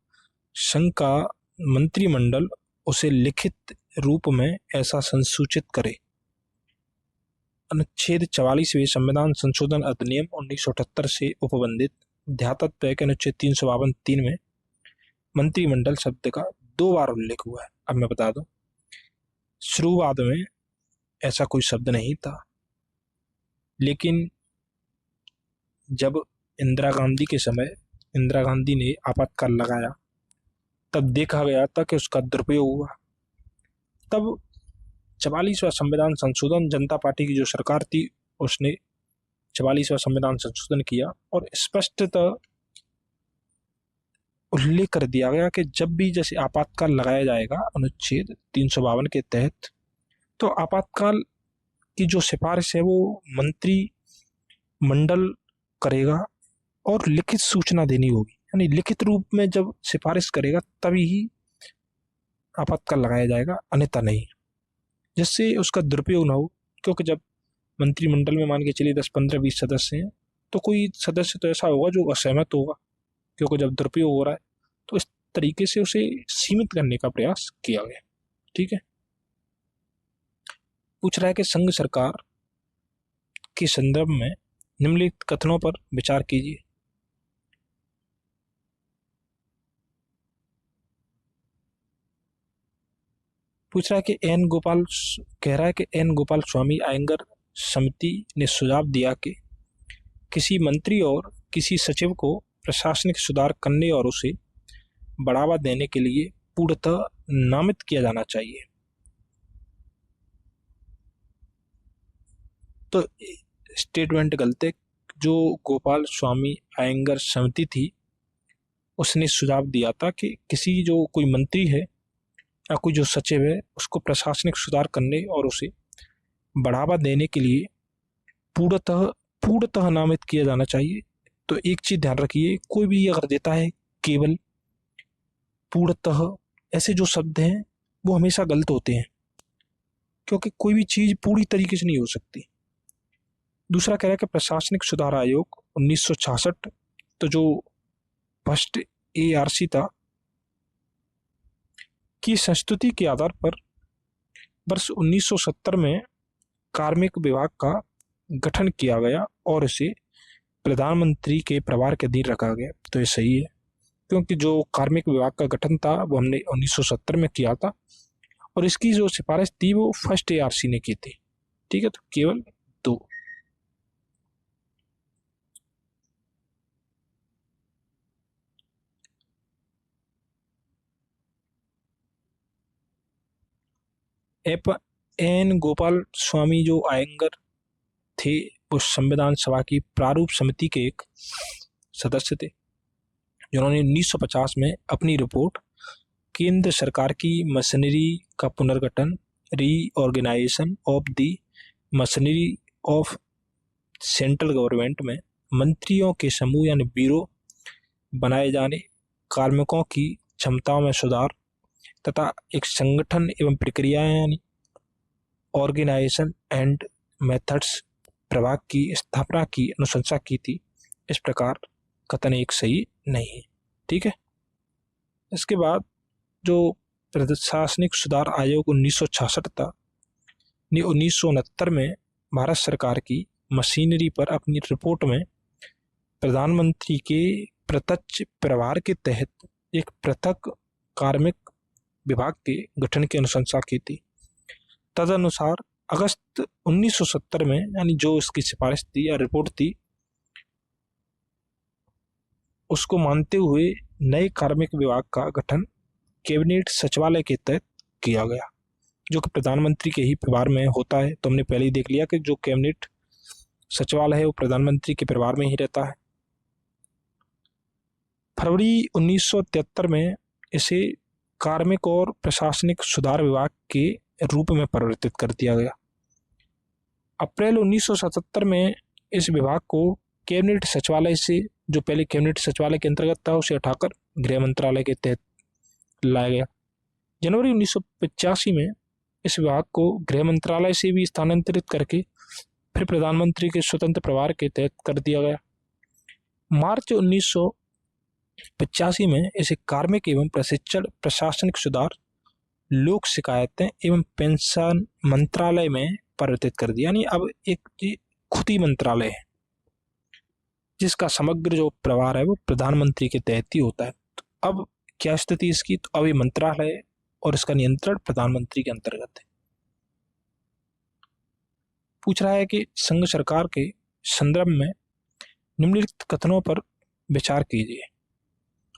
संघ का मंत्रिमंडल उसे लिखित रूप में ऐसा संसूचित करे। अनुच्छेद 44वें संविधान संशोधन अधिनियम 1978 से उपबंधित ध्यातत्व के अनुच्छेद 352(3) में मंत्रिमंडल शब्द का 2 बार उल्लेख हुआ है। अब मैं बता दूं, शुरुआत में ऐसा कोई शब्द नहीं था, लेकिन जब इंदिरा गांधी के समय इंदिरा गांधी ने आपातकाल लगाया तब देखा गया था कि उसका दुरुपयोग हुआ। तब 44वां संविधान संशोधन, जनता पार्टी की जो सरकार थी उसने 44वां संविधान संशोधन किया और स्पष्टतः उल्लेख कर दिया गया कि जब भी जैसे आपातकाल लगाया जाएगा अनुच्छेद 352 के तहत, तो आपातकाल की जो सिफारिश है वो मंत्रिमंडल करेगा और लिखित सूचना देनी होगी, यानी लिखित रूप में जब सिफारिश करेगा तभी ही आपातकाल लगाया जाएगा, अन्यथा नहीं, जिससे उसका दुरुपयोग ना हो। क्योंकि जब मंत्रिमंडल में मान के चलिए 10, 15, 20 सदस्य हैं तो कोई सदस्य तो ऐसा होगा जो असहमत होगा, क्योंकि जब दुरुपयोग हो रहा है तो इस तरीके से उसे सीमित करने का प्रयास किया गया। ठीक है, पूछ रहा है कि संघ सरकार के संदर्भ में निम्नलिखित कथनों पर विचार कीजिए। पूछ रहा है कि कह रहा है कि एन गोपाल स्वामी आयंगर समिति ने सुझाव दिया कि किसी मंत्री और किसी सचिव को प्रशासनिक सुधार करने और उसे बढ़ावा देने के लिए पूर्णतः नामित किया जाना चाहिए। तो स्टेटमेंट गलत है। जो गोपाल स्वामी अयंगर समिति थी उसने सुझाव दिया था कि किसी जो कोई मंत्री है या कोई जो सचिव है उसको प्रशासनिक सुधार करने और उसे बढ़ावा देने के लिए पूर्णतः पूर्णतः नामित किया जाना चाहिए। तो एक चीज ध्यान रखिए, कोई भी अगर देता है केवल, पूर्णतः, ऐसे जो शब्द हैं वो हमेशा गलत होते हैं, क्योंकि कोई भी चीज पूरी तरीके से नहीं हो सकती। दूसरा कह रहा है कि प्रशासनिक सुधार आयोग 1966, तो जो फर्स्ट एआरसी था, की संस्तुति के आधार पर वर्ष 1970 में कार्मिक विभाग का गठन किया गया और इसे प्रधानमंत्री के प्रभार के अधीन रखा गया। तो ये सही है, क्योंकि जो कार्मिक विभाग का गठन था वो हमने 1970 में किया था और इसकी जो सिफारिश थी वो फर्स्ट एआरसी ने की थी। ठीक है, तो केवल 2। एन गोपाल स्वामी जो अयंगर थे वो संविधान सभा की प्रारूप समिति के एक सदस्य थे, जिन्होंने 1950 में अपनी रिपोर्ट केंद्र सरकार की मशीनरी का पुनर्गठन, reorganisation of the machinery of central government में मंत्रियों के समूह यानी ब्यूरो बनाए जाने, कार्मिकों की क्षमताओं में सुधार तथा एक संगठन एवं प्रक्रियाएं यानी ऑर्गेनाइजेशन एंड मेथड्स प्रभाग की स्थापना की अनुशंसा की थी। इस प्रकार कथन एक सही नहीं है। ठीक है, इसके बाद जो प्रशासनिक सुधार आयोग 1966 था, 1969 में भारत सरकार की मशीनरी पर अपनी रिपोर्ट में प्रधानमंत्री के प्रत्यक्ष प्रभार के तहत एक पृथक कार्मिक विभाग के गठन की अनुशंसा की थी। तदनुसार अगस्त 1970 में, यानी जो इसकी सिफारिश थी या रिपोर्ट थी, उसको मानते हुए नए कार्मिक विभाग का गठन कैबिनेट सचिवालय के तहत किया गया, जो कि प्रधानमंत्री के ही प्रभार में होता है। तो हमने पहले ही देख लिया कि जो कैबिनेट सचिवालय है वो प्रधानमंत्री के प्रभार में ही रहता है। फरवरी 1973 में इसे कार्मिक और प्रशासनिक सुधार विभाग के रूप में परिवर्तित कर दिया गया। अप्रैल 1977 में इस विभाग को कैबिनेट सचिवालय से, जो पहले कैबिनेट सचिवालय के अंतर्गत था, उसे हटाकर गृह मंत्रालय के तहत लाया गया। जनवरी 1985 में इस विभाग को गृह मंत्रालय से भी स्थानांतरित करके फिर प्रधानमंत्री के स्वतंत्र प्रभार के तहत कर दिया गया। मार्च 1985 में इसे कार्मिक एवं प्रशिक्षण, प्रशासनिक सुधार, लोक शिकायतें एवं पेंशन मंत्रालय में परिवर्तित कर दिया। यानी अब एक खुद ही मंत्रालय है जिसका समग्र जो प्रभार है वो प्रधानमंत्री के तहत ही होता है। तो अब क्या स्थिति इसकी, तो अब ये मंत्रालय है और इसका नियंत्रण प्रधानमंत्री के अंतर्गत है। पूछ रहा है कि संघ सरकार के संदर्भ में निम्नलिखित कथनों पर विचार कीजिए,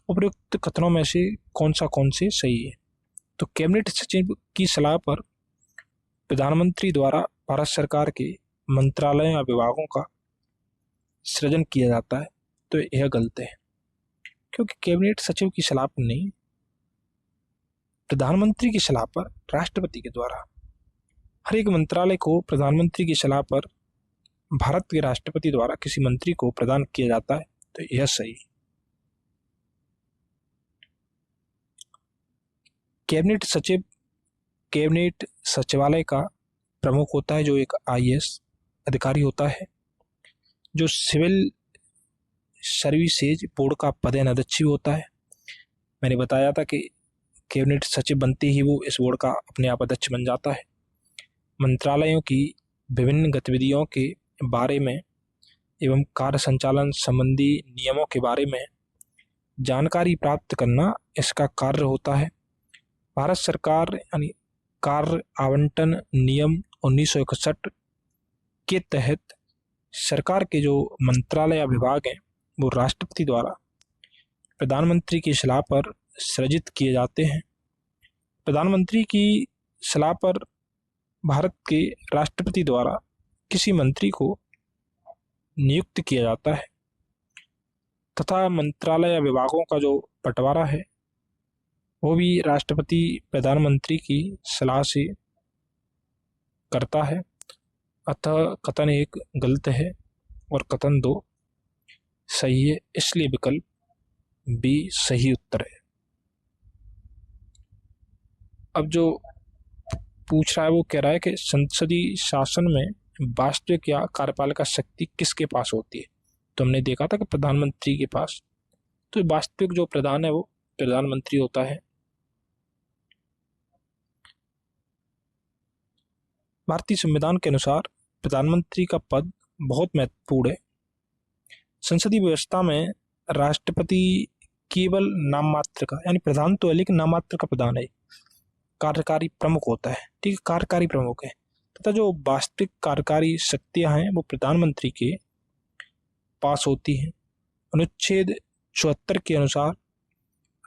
उपयुक्त कथनों में से कौन से सही है। तो कैबिनेट सचिव की सलाह पर प्रधानमंत्री द्वारा भारत सरकार के मंत्रालयों या विभागों का सृजन किया जाता है, तो यह गलत है, क्योंकि कैबिनेट सचिव की सलाह पर नहीं, प्रधानमंत्री की सलाह पर राष्ट्रपति के द्वारा हर एक मंत्रालय को प्रधानमंत्री की सलाह पर भारत के राष्ट्रपति द्वारा किसी मंत्री को प्रदान किया जाता है, तो यह सही है। कैबिनेट सचिवालय का प्रमुख होता है जो एक आईएएस अधिकारी होता है, जो सिविल सर्विसेज बोर्ड का पदेन अध्यक्ष होता है। मैंने बताया था कि कैबिनेट सचिव बनते ही वो इस बोर्ड का अपने आप अध्यक्ष बन जाता है। मंत्रालयों की विभिन्न गतिविधियों के बारे में एवं कार्य संचालन संबंधी नियमों के बारे में जानकारी प्राप्त करना इसका कार्य होता है। भारत सरकार यानी कार्य आवंटन नियम 1961 के तहत सरकार के जो मंत्रालय या विभाग हैं वो राष्ट्रपति द्वारा प्रधानमंत्री की सलाह पर सृजित किए जाते हैं। प्रधानमंत्री की सलाह पर भारत के राष्ट्रपति द्वारा किसी मंत्री को नियुक्त किया जाता है तथा मंत्रालय या विभागों का जो बंटवारा है वो भी राष्ट्रपति प्रधानमंत्री की सलाह से करता है। अतः कथन 1 गलत है और कथन 2 सही है, इसलिए विकल्प बी सही उत्तर है। अब जो पूछ रहा है वो कह रहा है कि संसदीय शासन में वास्तविक या कार्यपालिका शक्ति किसके पास होती है। तो हमने देखा था कि प्रधानमंत्री के पास, तो वास्तविक जो प्रधान है वो प्रधानमंत्री होता है। भारतीय संविधान के अनुसार प्रधानमंत्री का पद बहुत महत्वपूर्ण है। संसदीय व्यवस्था में राष्ट्रपति केवल नाम मात्र का, यानी प्रधान तो है लेकिन नाम मात्र का प्रधान है, कार्यकारी प्रमुख होता है, ठीक है, कार्यकारी प्रमुख है, तथा जो वास्तविक कार्यकारी शक्तियां हैं वो प्रधानमंत्री के पास होती हैं। अनुच्छेद 74 के अनुसार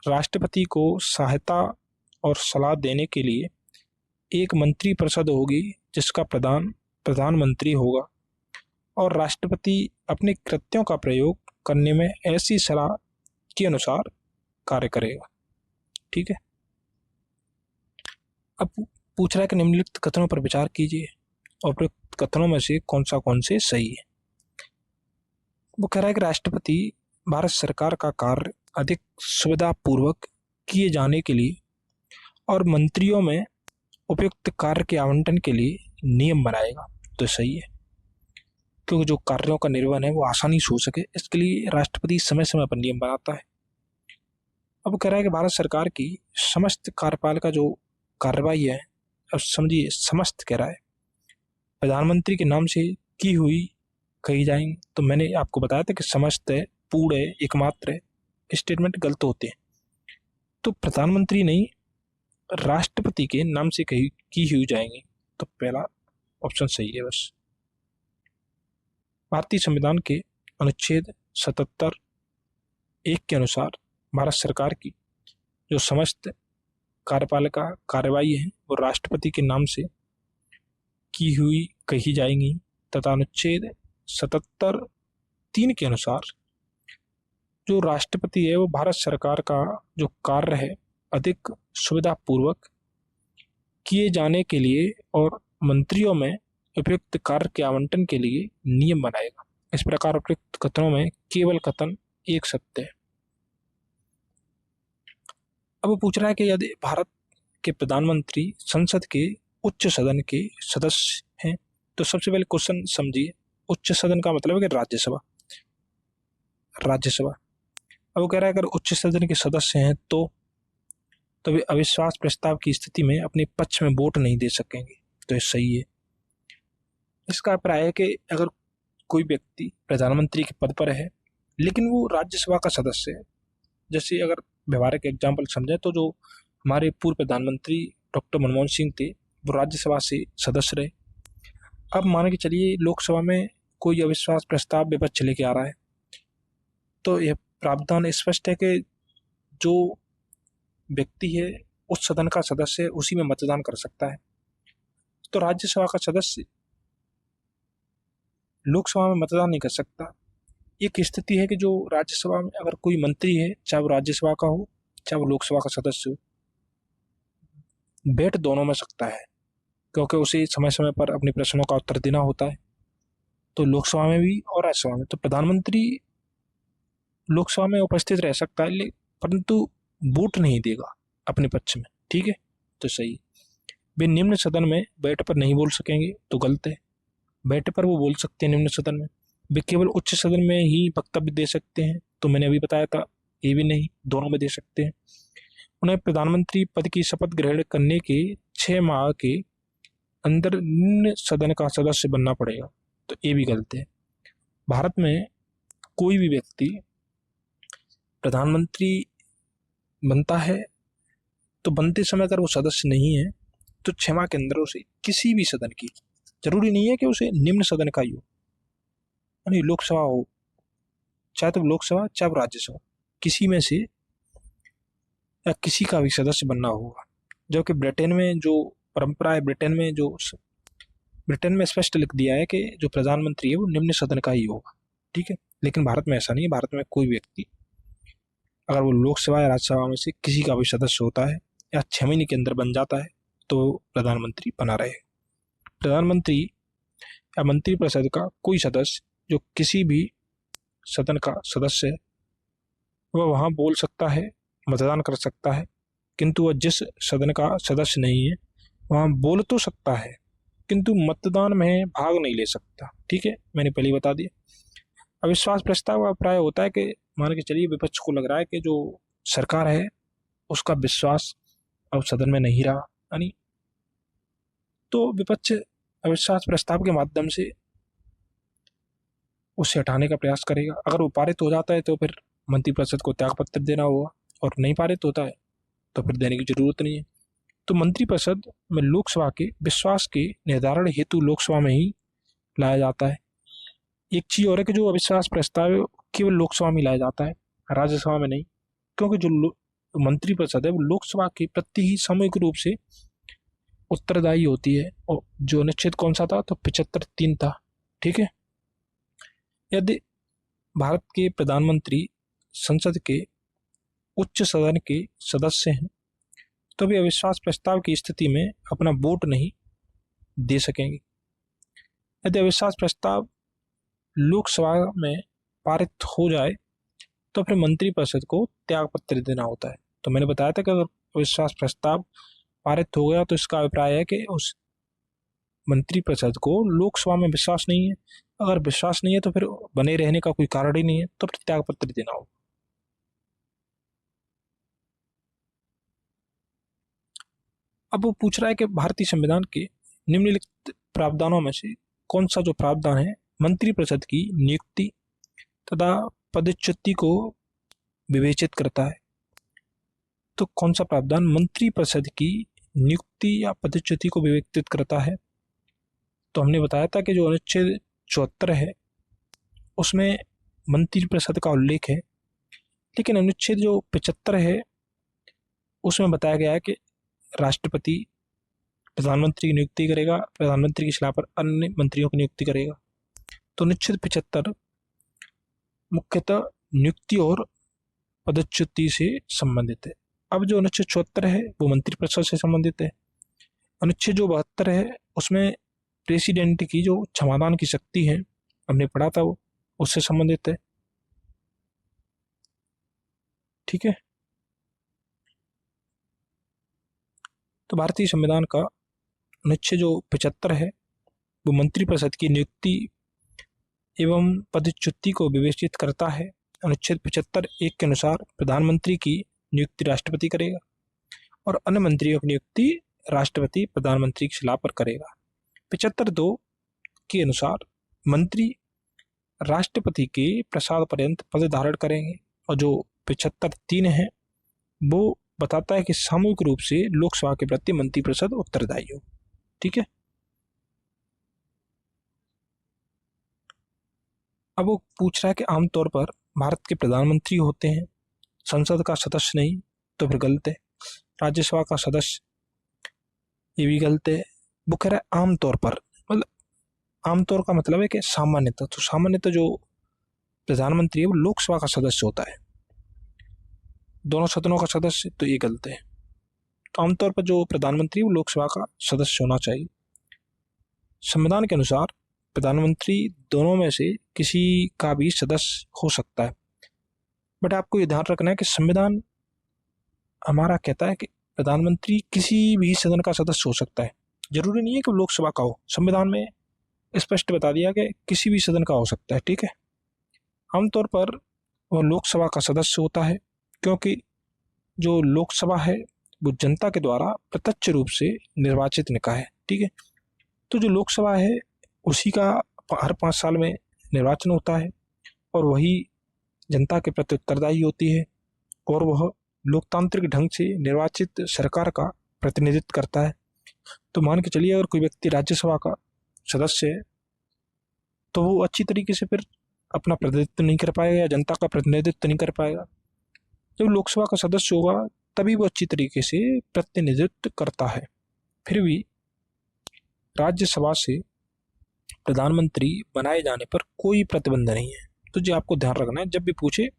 राष्ट्रपति को सहायता और सलाह देने के लिए एक मंत्री परिषद होगी जिसका प्रधान प्रधानमंत्री होगा और राष्ट्रपति अपने कृत्यों का प्रयोग करने में ऐसी सलाह के अनुसार कार्य करेगा। ठीक है। अब पूछ रहा है कि निम्नलिखित कथनों पर विचार कीजिए और उपयुक्त कथनों में से कौन से सही है। वो कह रहा है कि राष्ट्रपति भारत सरकार का कार्य अधिक सुविधापूर्वक किए जाने के लिए और मंत्रियों में उपयुक्त कार्य के आवंटन के लिए नियम बनाएगा। तो सही है, क्योंकि जो कार्यों का निर्वहन है वो आसानी से हो सके इसके लिए राष्ट्रपति समय समय पर नियम बनाता है। अब वो कह रहा है कि भारत सरकार की समस्त कार्यपालिका जो कार्रवाई है, अब समझिए समस्त कह रहा है, प्रधानमंत्री के नाम से की हुई कही जाएंगी। तो मैंने आपको बताया था कि समस्त है, पूर्ण है, एकमात्र है, स्टेटमेंट गलत होते हैं। तो प्रधानमंत्री नहीं, राष्ट्रपति के नाम से की हुई जाएंगी। तो पहला ऑप्शन सही है बस। भारतीय संविधान के अनुच्छेद 77(1) के अनुसार भारत सरकार की जो समस्त कार्यपालिका कार्रवाई है वो राष्ट्रपति के नाम से की हुई कही जाएंगी तथा अनुच्छेद 77(3) के अनुसार जो राष्ट्रपति है वो भारत सरकार का जो कार्य है अधिक सुविधापूर्वक किए जाने के लिए और मंत्रियों में उपयुक्त कार्य के आवंटन के लिए नियम बनाएगा। इस प्रकार उपयुक्त कथनों में केवल कथन 1 सत्य है। अब वो पूछ रहा है कि यदि भारत के प्रधानमंत्री संसद के उच्च सदन के सदस्य हैं, तो सबसे पहले क्वेश्चन समझिए, उच्च सदन का मतलब है कि राज्यसभा। अब वो कह रहा है अगर उच्च सदन के सदस्य हैं तो वे अविश्वास प्रस्ताव की स्थिति में अपने पक्ष में वोट नहीं दे सकेंगे। तो ये सही है। इसका अभिप्राय है कि अगर कोई व्यक्ति प्रधानमंत्री के पद पर है लेकिन वो राज्यसभा का सदस्य है, जैसे अगर व्यवहारिक एग्जाम्पल समझे तो जो हमारे पूर्व प्रधानमंत्री डॉक्टर मनमोहन सिंह थे वो राज्यसभा से सदस्य रहे। अब मान के चलिए लोकसभा में कोई अविश्वास प्रस्ताव विपक्ष लेके आ रहा है, तो यह प्रावधान स्पष्ट है कि जो व्यक्ति है उस सदन का सदस्य उसी में मतदान कर सकता है। तो राज्यसभा का सदस्य लोकसभा में मतदान नहीं कर सकता। एक स्थिति है कि जो राज्यसभा में अगर कोई मंत्री है, चाहे वो राज्यसभा का हो चाहे वो लोकसभा का सदस्य हो, बैठ दोनों में सकता है क्योंकि उसे समय समय पर अपने प्रश्नों का उत्तर देना होता है। तो लोकसभा में भी और राज्यसभा में, तो प्रधानमंत्री लोकसभा में उपस्थित रह सकता है परंतु वोट नहीं देगा अपने पक्ष में। ठीक है, तो सही। वे निम्न सदन में बैठ पर नहीं बोल सकेंगे, तो गलत है। बैठ पर वो बोल सकते हैं निम्न सदन में। वे केवल उच्च सदन में ही वक्तव्य दे सकते हैं, तो मैंने अभी बताया था ये भी नहीं, दोनों में दे सकते हैं। उन्हें प्रधानमंत्री पद की शपथ ग्रहण करने के 6 माह के अंदर निम्न सदन का सदस्य बनना पड़ेगा, तो ये भी गलत है। भारत में कोई भी व्यक्ति प्रधानमंत्री बनता है तो बनते समय अगर वो सदस्य नहीं है तो 6 माह के अंदर उसे किसी भी सदन की, जरूरी नहीं है कि उसे निम्न सदन का ही हो, यानी लोकसभा हो, चाहे तो लोकसभा चाहे राज्यसभा, किसी में से या किसी का भी सदस्य बनना होगा। जबकि ब्रिटेन में जो परंपरा है, ब्रिटेन में जो ब्रिटेन में स्पष्ट लिख दिया है कि जो प्रधानमंत्री है वो निम्न सदन का ही होगा, ठीक है। लेकिन भारत में ऐसा नहीं है। भारत में कोई व्यक्ति अगर वो लोकसभा या राज्यसभा में से किसी का भी सदस्य होता है या 6 महीने के अंदर बन जाता है तो प्रधानमंत्री बना रहे। प्रधानमंत्री या मंत्रिपरिषद का कोई सदस्य जो किसी भी सदन का सदस्य है वह वहाँ बोल सकता है, मतदान कर सकता है, किंतु वह जिस सदन का सदस्य नहीं है वहाँ बोल तो सकता है किंतु मतदान में भाग नहीं ले सकता, ठीक है। मैंने पहले ही बता दिया। अविश्वास प्रस्ताव का प्राय होता है कि मान के चलिए विपक्ष को लग रहा है कि जो सरकार है उसका विश्वास अब सदन में नहीं रहा, यानी तो विपक्ष अविश्वास प्रस्ताव के माध्यम से उसे हटाने का प्रयास करेगा। अगर वो पारित हो जाता है तो फिर मंत्रिपरिषद को त्यागपत्र देना होगा, और नहीं पारित होता है तो फिर देने की जरूरत नहीं है। तो मंत्रिपरिषद में लोकसभा के विश्वास के निर्धारण हेतु लोकसभा में ही लाया जाता है। एक चीज और है कि जो अविश्वास प्रस्ताव है केवल लोकसभा में लाया जाता है, राज्यसभा में नहीं, क्योंकि जो मंत्रिपरिषद है वो लोकसभा के प्रति ही सामूहिक रूप से उत्तरदायी होती है। और जो अनुच्छेद कौन सा था, तो 75(3) था, ठीक है। यदि भारत के प्रधानमंत्री संसद के उच्च सदन के सदस्य हैं तो भी अविश्वास प्रस्ताव की स्थिति में अपना वोट नहीं दे सकेंगे। यदि अविश्वास प्रस्ताव लोकसभा में पारित हो जाए तो फिर मंत्रिपरिषद को त्यागपत्र देना होता है। तो मैंने बताया था कि अगर अविश्वास प्रस्ताव पारित हो गया तो इसका अभिप्राय है कि उस मंत्रिपरिषद को लोकसभा में विश्वास नहीं है। अगर विश्वास नहीं है तो फिर बने रहने का कोई कारण ही नहीं है, तो फिर त्यागपत्र देना होगा। अब वो पूछ रहा है कि भारतीय संविधान के निम्नलिखित प्रावधानों में से कौन सा जो प्रावधान है मंत्रिपरिषद की नियुक्ति तथा पदच्युति को विवेचित करता है। तो कौन सा प्रावधान मंत्रिपरिषद की नियुक्ति या पदच्युति को विवेचित करता है? तो हमने बताया था कि जो अनुच्छेद 74 है उसमें मंत्रिपरिषद का उल्लेख है, लेकिन अनुच्छेद जो 75 है उसमें बताया गया है कि राष्ट्रपति प्रधानमंत्री की नियुक्ति करेगा, प्रधानमंत्री की सलाह पर अन्य मंत्रियों की नियुक्ति करेगा। तो अनुच्छेद 75 मुख्यतः नियुक्ति और पदच्युति से संबंधित है। अब जो अनुच्छेद 74 है वो मंत्रिपरिषद से संबंधित है। अनुच्छेद जो 72 है उसमें प्रेसिडेंट की जो क्षमादान की शक्ति है, हमने पढ़ा था, वो उससे संबंधित है, ठीक है। तो भारतीय संविधान का अनुच्छेद जो 75 है वो मंत्रिपरिषद की नियुक्ति एवं पदच्युति को विवेचित करता है। अनुच्छेद 75(1) के अनुसार प्रधानमंत्री की नियुक्ति राष्ट्रपति करेगा और अन्य मंत्रियों की नियुक्ति राष्ट्रपति प्रधानमंत्री की सलाह पर करेगा। 75(2) के अनुसार मंत्री राष्ट्रपति के प्रसाद पर्यंत पद धारण करेंगे, और जो 75(3) है वो बताता है कि सामूहिक रूप से लोकसभा के प्रति मंत्रिपरिषद उत्तरदायी हो, ठीक है। अब वो पूछ रहा है कि आमतौर पर भारत के प्रधानमंत्री होते हैं, संसद का सदस्य नहीं, तो फिर गलत है। राज्यसभा का सदस्य, ये भी गलत है। वो कह रहा है आमतौर पर, मतलब आमतौर का मतलब है कि सामान्यतः, तो सामान्यतः जो प्रधानमंत्री है वो लोकसभा का सदस्य होता है, दोनों सदनों का सदस्य, तो ये गलत है। तो आमतौर पर जो प्रधानमंत्री वो लोकसभा का सदस्य होना चाहिए। संविधान के अनुसार प्रधानमंत्री दोनों में से किसी का भी सदस्य हो सकता है, बट आपको ये ध्यान रखना है कि संविधान हमारा कहता है कि प्रधानमंत्री किसी भी सदन का सदस्य हो सकता है, जरूरी नहीं है कि लोकसभा का हो। संविधान में स्पष्ट बता दिया कि किसी भी सदन का हो सकता है, ठीक है। आमतौर पर वह लोकसभा का सदस्य होता है क्योंकि जो लोकसभा है वो जनता के द्वारा प्रत्यक्ष रूप से निर्वाचित निकाय है, ठीक है। तो जो लोकसभा है उसी का हर 5 साल में निर्वाचन होता है और वही जनता के प्रति उत्तरदायी होती है, और वह लोकतांत्रिक ढंग से निर्वाचित सरकार का प्रतिनिधित्व करता है। तो मान के चलिए अगर कोई व्यक्ति राज्यसभा का सदस्य है तो वो अच्छी तरीके से फिर अपना प्रतिनिधित्व नहीं कर पाएगा या जनता का प्रतिनिधित्व नहीं कर पाएगा। जब लोकसभा का सदस्य होगा तभी वो अच्छी तरीके से प्रतिनिधित्व करता है। फिर भी राज्यसभा से प्रधानमंत्री बनाए जाने पर कोई प्रतिबंध नहीं है। तो जी आपको ध्यान रखना है, जब भी पूछे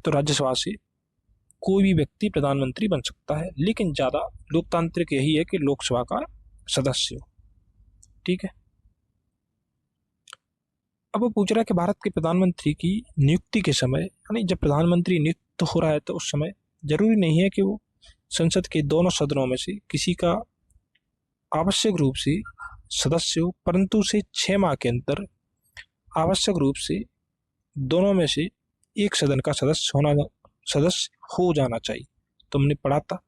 तो राज्यसभा से कोई भी व्यक्ति प्रधानमंत्री बन सकता है, लेकिन ज्यादा लोकतांत्रिक यही है कि लोकसभा का सदस्य हो। ठीक है। अब वो पूछ रहा है कि भारत के प्रधानमंत्री की नियुक्ति के समय, यानी जब प्रधानमंत्री नियुक्त हो रहा है तो उस समय जरूरी नहीं है कि वो संसद के दोनों सदनों में से किसी का आवश्यक रूप से सदस्य हो, परंतु उसे 6 माह के अंदर आवश्यक रूप से दोनों में से एक सदन का सदस्य हो जाना चाहिए। तो हमने पढ़ा था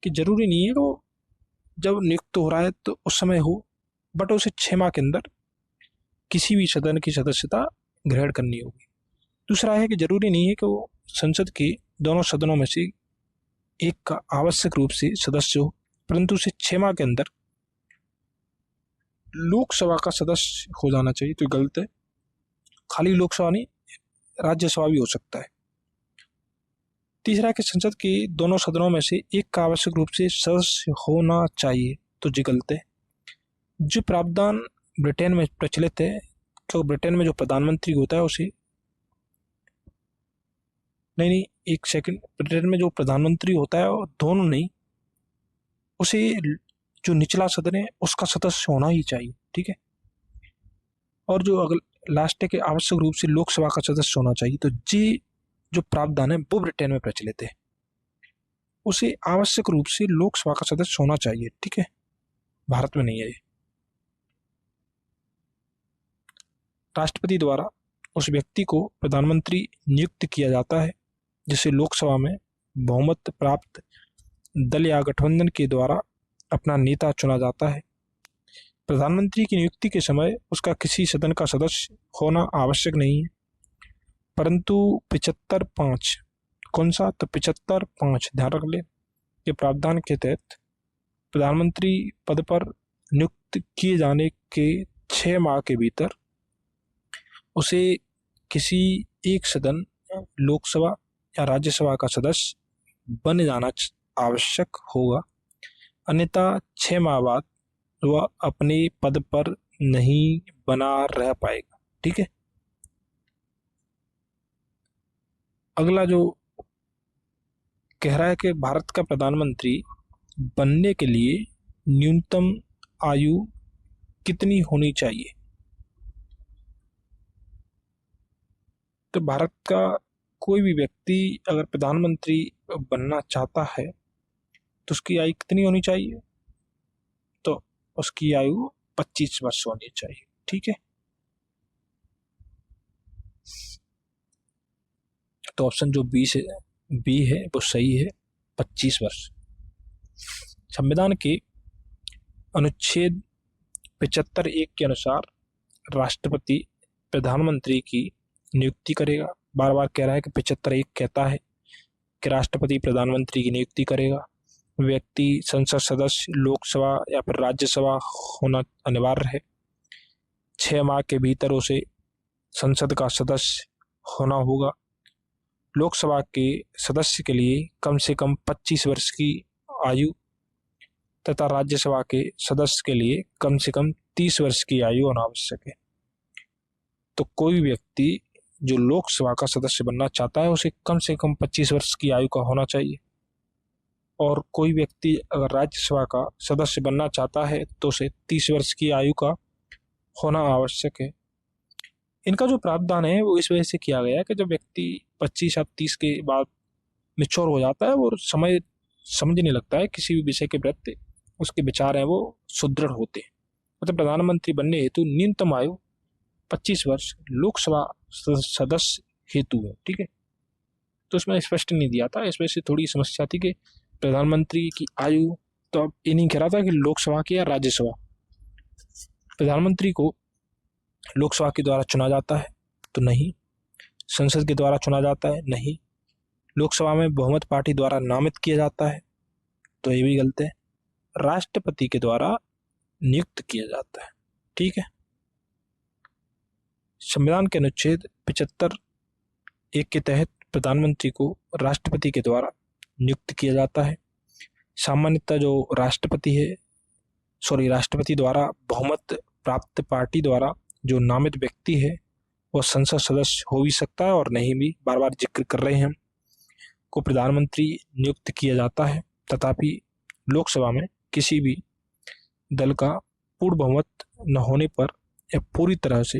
कि जरूरी नहीं है कि वो जब नियुक्त हो रहा है तो उस समय हो, बट उसे 6 माह के अंदर किसी भी सदन की सदस्यता ग्रहण करनी होगी। दूसरा है कि जरूरी नहीं है कि वो संसद के दोनों सदनों में से एक का आवश्यक रूप से सदस्य हो, परंतु उसे 6 माह के अंदर लोकसभा का सदस्य हो जाना चाहिए। तो गलत है, खाली लोकसभा नहीं, राज्यसभा भी हो सकता है। तीसरा है कि संसद के दोनों सदनों में से एक का आवश्यक रूप से सदस्य होना चाहिए। तो जी गलत है। जो प्रावधान ब्रिटेन में प्रचलित है, तो ब्रिटेन में जो प्रधानमंत्री होता है उसे नहीं, एक सेकंड, ब्रिटेन में जो प्रधानमंत्री होता है वो दोनों नहीं, उसे जो निचला सदन है उसका सदस्य होना ही चाहिए। ठीक है। और जो अगल लास्ट है कि आवश्यक रूप से लोकसभा का सदस्य होना चाहिए। तो जी जो प्रावधान है वो ब्रिटेन में प्रचलित है, उसे आवश्यक रूप से लोकसभा का सदस्य होना चाहिए। ठीक है, भारत में नहीं है। राष्ट्रपति द्वारा उस व्यक्ति को प्रधानमंत्री नियुक्त किया जाता है जिसे लोकसभा में बहुमत प्राप्त दल या गठबंधन के द्वारा अपना नेता चुना जाता है। प्रधानमंत्री की नियुक्ति के समय उसका किसी सदन का सदस्य होना आवश्यक नहीं है, परंतु 75(5) कौन सा, तो 75(5) ध्यान रख ले, के प्रावधान के तहत प्रधानमंत्री पद पर नियुक्त किए जाने के 6 माह के भीतर उसे किसी एक सदन, लोकसभा या राज्यसभा का सदस्य बन जाना आवश्यक होगा, अन्यथा 6 माह बाद वह अपने पद पर नहीं बना रह पाएगा। ठीक है। अगला जो कह रहा है कि भारत का प्रधानमंत्री बनने के लिए न्यूनतम आयु कितनी होनी चाहिए। तो भारत का कोई भी व्यक्ति अगर प्रधानमंत्री बनना चाहता है तो उसकी आयु कितनी होनी चाहिए, तो उसकी आयु 25 वर्ष होनी चाहिए। ठीक है। तो ऑप्शन जो बी है वो सही है, 25 वर्ष। संविधान के अनुच्छेद 75(1) के अनुसार राष्ट्रपति प्रधानमंत्री की नियुक्ति करेगा। बार बार कह रहा है कि 75(1) कहता है कि राष्ट्रपति प्रधानमंत्री की नियुक्ति करेगा। व्यक्ति संसद सदस्य, लोकसभा या फिर राज्यसभा होना अनिवार्य है। 6 माह के भीतर उसे संसद का सदस्य होना होगा। लोकसभा के सदस्य के लिए कम से कम 25 वर्ष की आयु तथा राज्यसभा के सदस्य के लिए कम से कम 30 वर्ष की आयु होना आवश्यक है। तो कोई व्यक्ति जो लोकसभा का सदस्य बनना चाहता है उसे कम से कम 25 वर्ष की आयु का होना चाहिए, और कोई व्यक्ति अगर राज्यसभा का सदस्य बनना चाहता है तो उसे 30 वर्ष की आयु का होना आवश्यक है। इनका जो प्रावधान है वो इस वजह से किया गया है कि जब व्यक्ति 25 या 30 के बाद मिच्योर हो जाता है, वो समय समझने लगता है किसी भी विषय के प्रति, उसके विचार हैं वो सुदृढ़ होते हैं। मतलब प्रधानमंत्री बनने हेतु न्यूनतम आयु 25 वर्ष लोकसभा सदस्य हेतु है। ठीक है। तो इसमें स्पष्ट नहीं दिया था, इस वजह से थोड़ी समस्या थी कि प्रधानमंत्री की आयु, तो अब ये नहीं कह रहा था कि लोकसभा की या राज्यसभा। प्रधानमंत्री को लोकसभा के द्वारा चुना जाता है तो नहीं, संसद के द्वारा चुना जाता है नहीं, लोकसभा में बहुमत पार्टी द्वारा नामित किया जाता है तो ये भी गलत है, राष्ट्रपति के द्वारा नियुक्त किया जाता है। ठीक है। संविधान के अनुच्छेद 75(1) के तहत प्रधानमंत्री को राष्ट्रपति के द्वारा नियुक्त किया जाता है। सामान्यतः जो राष्ट्रपति द्वारा बहुमत प्राप्त पार्टी द्वारा जो नामित व्यक्ति है वो संसद सदस्य हो भी सकता है और नहीं भी, बार बार जिक्र कर रहे हैं हम, को प्रधानमंत्री नियुक्त किया जाता है। तथापि लोकसभा में किसी भी दल का पूर्ण बहुमत न होने पर यह पूरी तरह से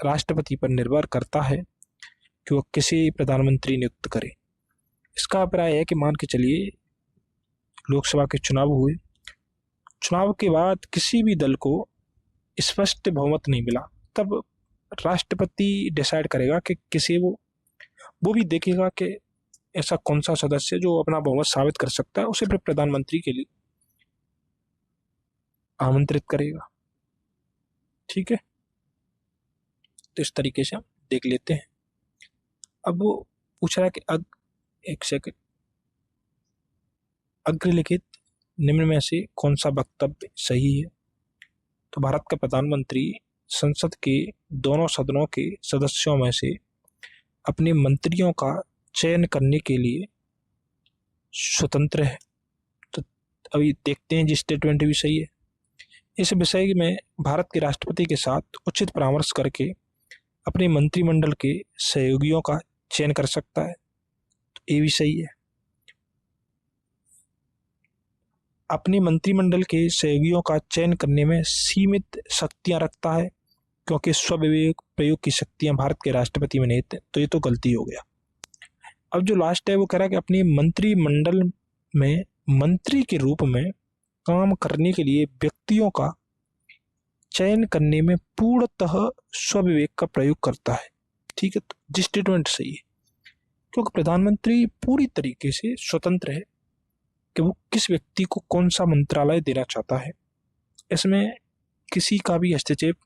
राष्ट्रपति पर निर्भर करता है कि वह किसी प्रधानमंत्री नियुक्त करे। इसका अभिप्राय है कि मान के चलिए लोकसभा के चुनाव हुए, चुनाव के बाद किसी भी दल को स्पष्ट बहुमत नहीं मिला, तब राष्ट्रपति डिसाइड करेगा कि किसी वो भी देखेगा कि ऐसा कौन सा सदस्य जो अपना बहुमत साबित कर सकता है, उसे फिर प्रधानमंत्री के लिए आमंत्रित करेगा। ठीक है, तो इस तरीके से हम देख लेते हैं। अब वो पूछ रहा है कि एक सेकंड, अग्रलिखित निम्न में से कौन सा वक्तव्य सही है? तो भारत का प्रधानमंत्री संसद के दोनों सदनों के सदस्यों में से अपने मंत्रियों का चयन करने के लिए स्वतंत्र है। तो अभी देखते हैं जी स्टेटमेंट भी सही है। इस विषय में भारत के राष्ट्रपति के साथ उचित परामर्श करके अपने मंत्रिमंडल के सहयोगियों का चयन कर सकता है। तो ये भी सही है। अपने मंत्रिमंडल के सहयोगियों का चयन करने में सीमित शक्तियां रखता है, क्योंकि स्वविवेक प्रयोग की शक्तियां भारत के राष्ट्रपति में नहीं थे। तो ये तो गलती हो गया। अब जो लास्ट है वो कह रहा है कि अपने मंत्रिमंडल में मंत्री के रूप में काम करने के लिए व्यक्तियों का चयन करने में पूर्णतः स्वविवेक का प्रयोग करता है। ठीक है, तो जिस स्टेटमेंट सही है, क्योंकि प्रधानमंत्री पूरी तरीके से स्वतंत्र है कि वो किस व्यक्ति को कौन सा मंत्रालय देना चाहता है। इसमें किसी का भी हस्तक्षेप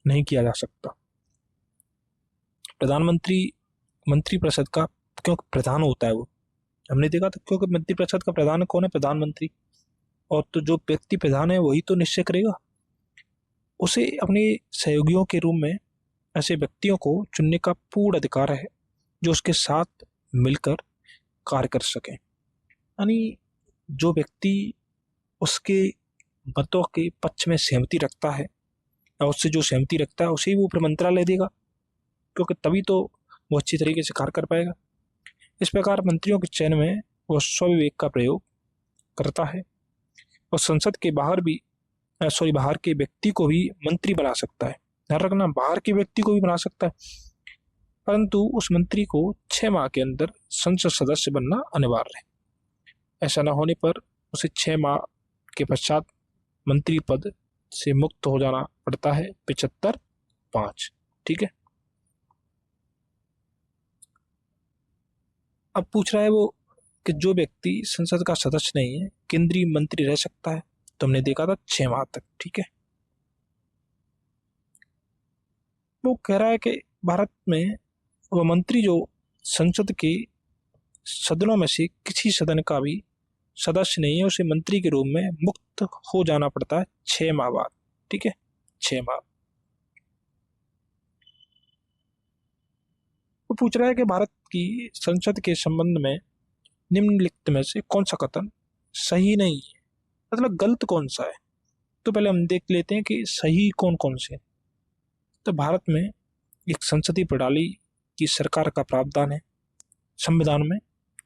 नहीं किया जा सकता। प्रधानमंत्री मंत्रिपरिषद का क्योंकि प्रधान होता है, वो हमने देखा था, क्योंकि मंत्रिपरिषद का प्रधान कौन है? प्रधानमंत्री। और तो जो व्यक्ति प्रधान है वही तो निश्चय करेगा। उसे अपने सहयोगियों के रूप में ऐसे व्यक्तियों को चुनने का पूर्ण अधिकार है जो उसके साथ मिलकर कार्य कर सकें। यानी जो व्यक्ति उसके मतों के पक्ष में सहमति रखता है या उससे जो सहमति रखता है उसे ही वो फिर मंत्रालय देगा, क्योंकि तभी तो वो अच्छी तरीके से कार्य कर पाएगा। इस प्रकार मंत्रियों के चयन में वो स्वविवेक का प्रयोग करता है और संसद के बाहर भी बाहर के व्यक्ति को भी मंत्री बना सकता है। ध्यान रखना, बाहर के व्यक्ति को भी बना सकता है, परंतु उस मंत्री को 6 माह के अंदर संसद सदस्य बनना अनिवार्य है। ऐसा न होने पर उसे 6 माह के पश्चात मंत्री पद से मुक्त हो जाना पड़ता है। 75(5). ठीक है, अब पूछ रहा है वो कि जो व्यक्ति संसद का सदस्य नहीं है केंद्रीय मंत्री रह सकता है। तो हमने देखा था 6 माह तक। ठीक है, वो कह रहा है कि भारत में वह मंत्री जो संसद के सदनों में से किसी सदन का भी सदस्य नहीं है उसे मंत्री के रूप में मुक्त हो जाना पड़ता है 6 माह बाद। ठीक है, 6 माह। वो पूछ रहा है कि भारत की संसद के संबंध में निम्नलिखित में से कौन सा कथन सही नहीं है, मतलब गलत कौन सा है। तो पहले हम देख लेते हैं कि सही कौन कौन से। तो भारत में एक संसदीय प्रणाली की सरकार का प्रावधान है संविधान में।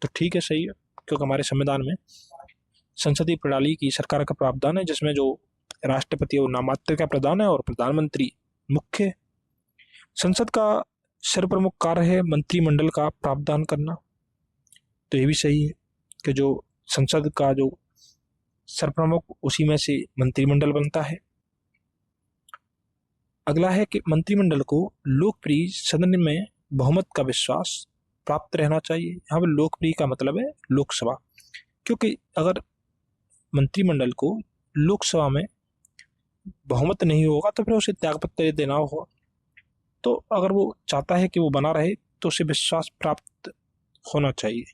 तो ठीक है, सही है, क्योंकि हमारे संविधान में संसदीय प्रणाली की सरकार का प्रावधान है, जिसमें जो राष्ट्रपति वो नामात्र का प्रधान है और प्रधानमंत्री मुख्य। संसद का सर्वप्रमुख कार्य है मंत्रिमंडल का प्रावधान करना। तो ये भी सही है कि जो संसद का जो सर्वप्रमुख उसी में से मंत्रिमंडल बनता है। अगला है कि मंत्रिमंडल को लोकप्रिय सदन में बहुमत का विश्वास प्राप्त रहना चाहिए। यहाँ पर लोकप्रिय का मतलब है लोकसभा, क्योंकि अगर मंत्रिमंडल को लोकसभा में बहुमत नहीं होगा तो फिर उसे त्यागपत्र देना होगा। तो अगर वो चाहता है कि वो बना रहे तो उसे विश्वास प्राप्त होना चाहिए।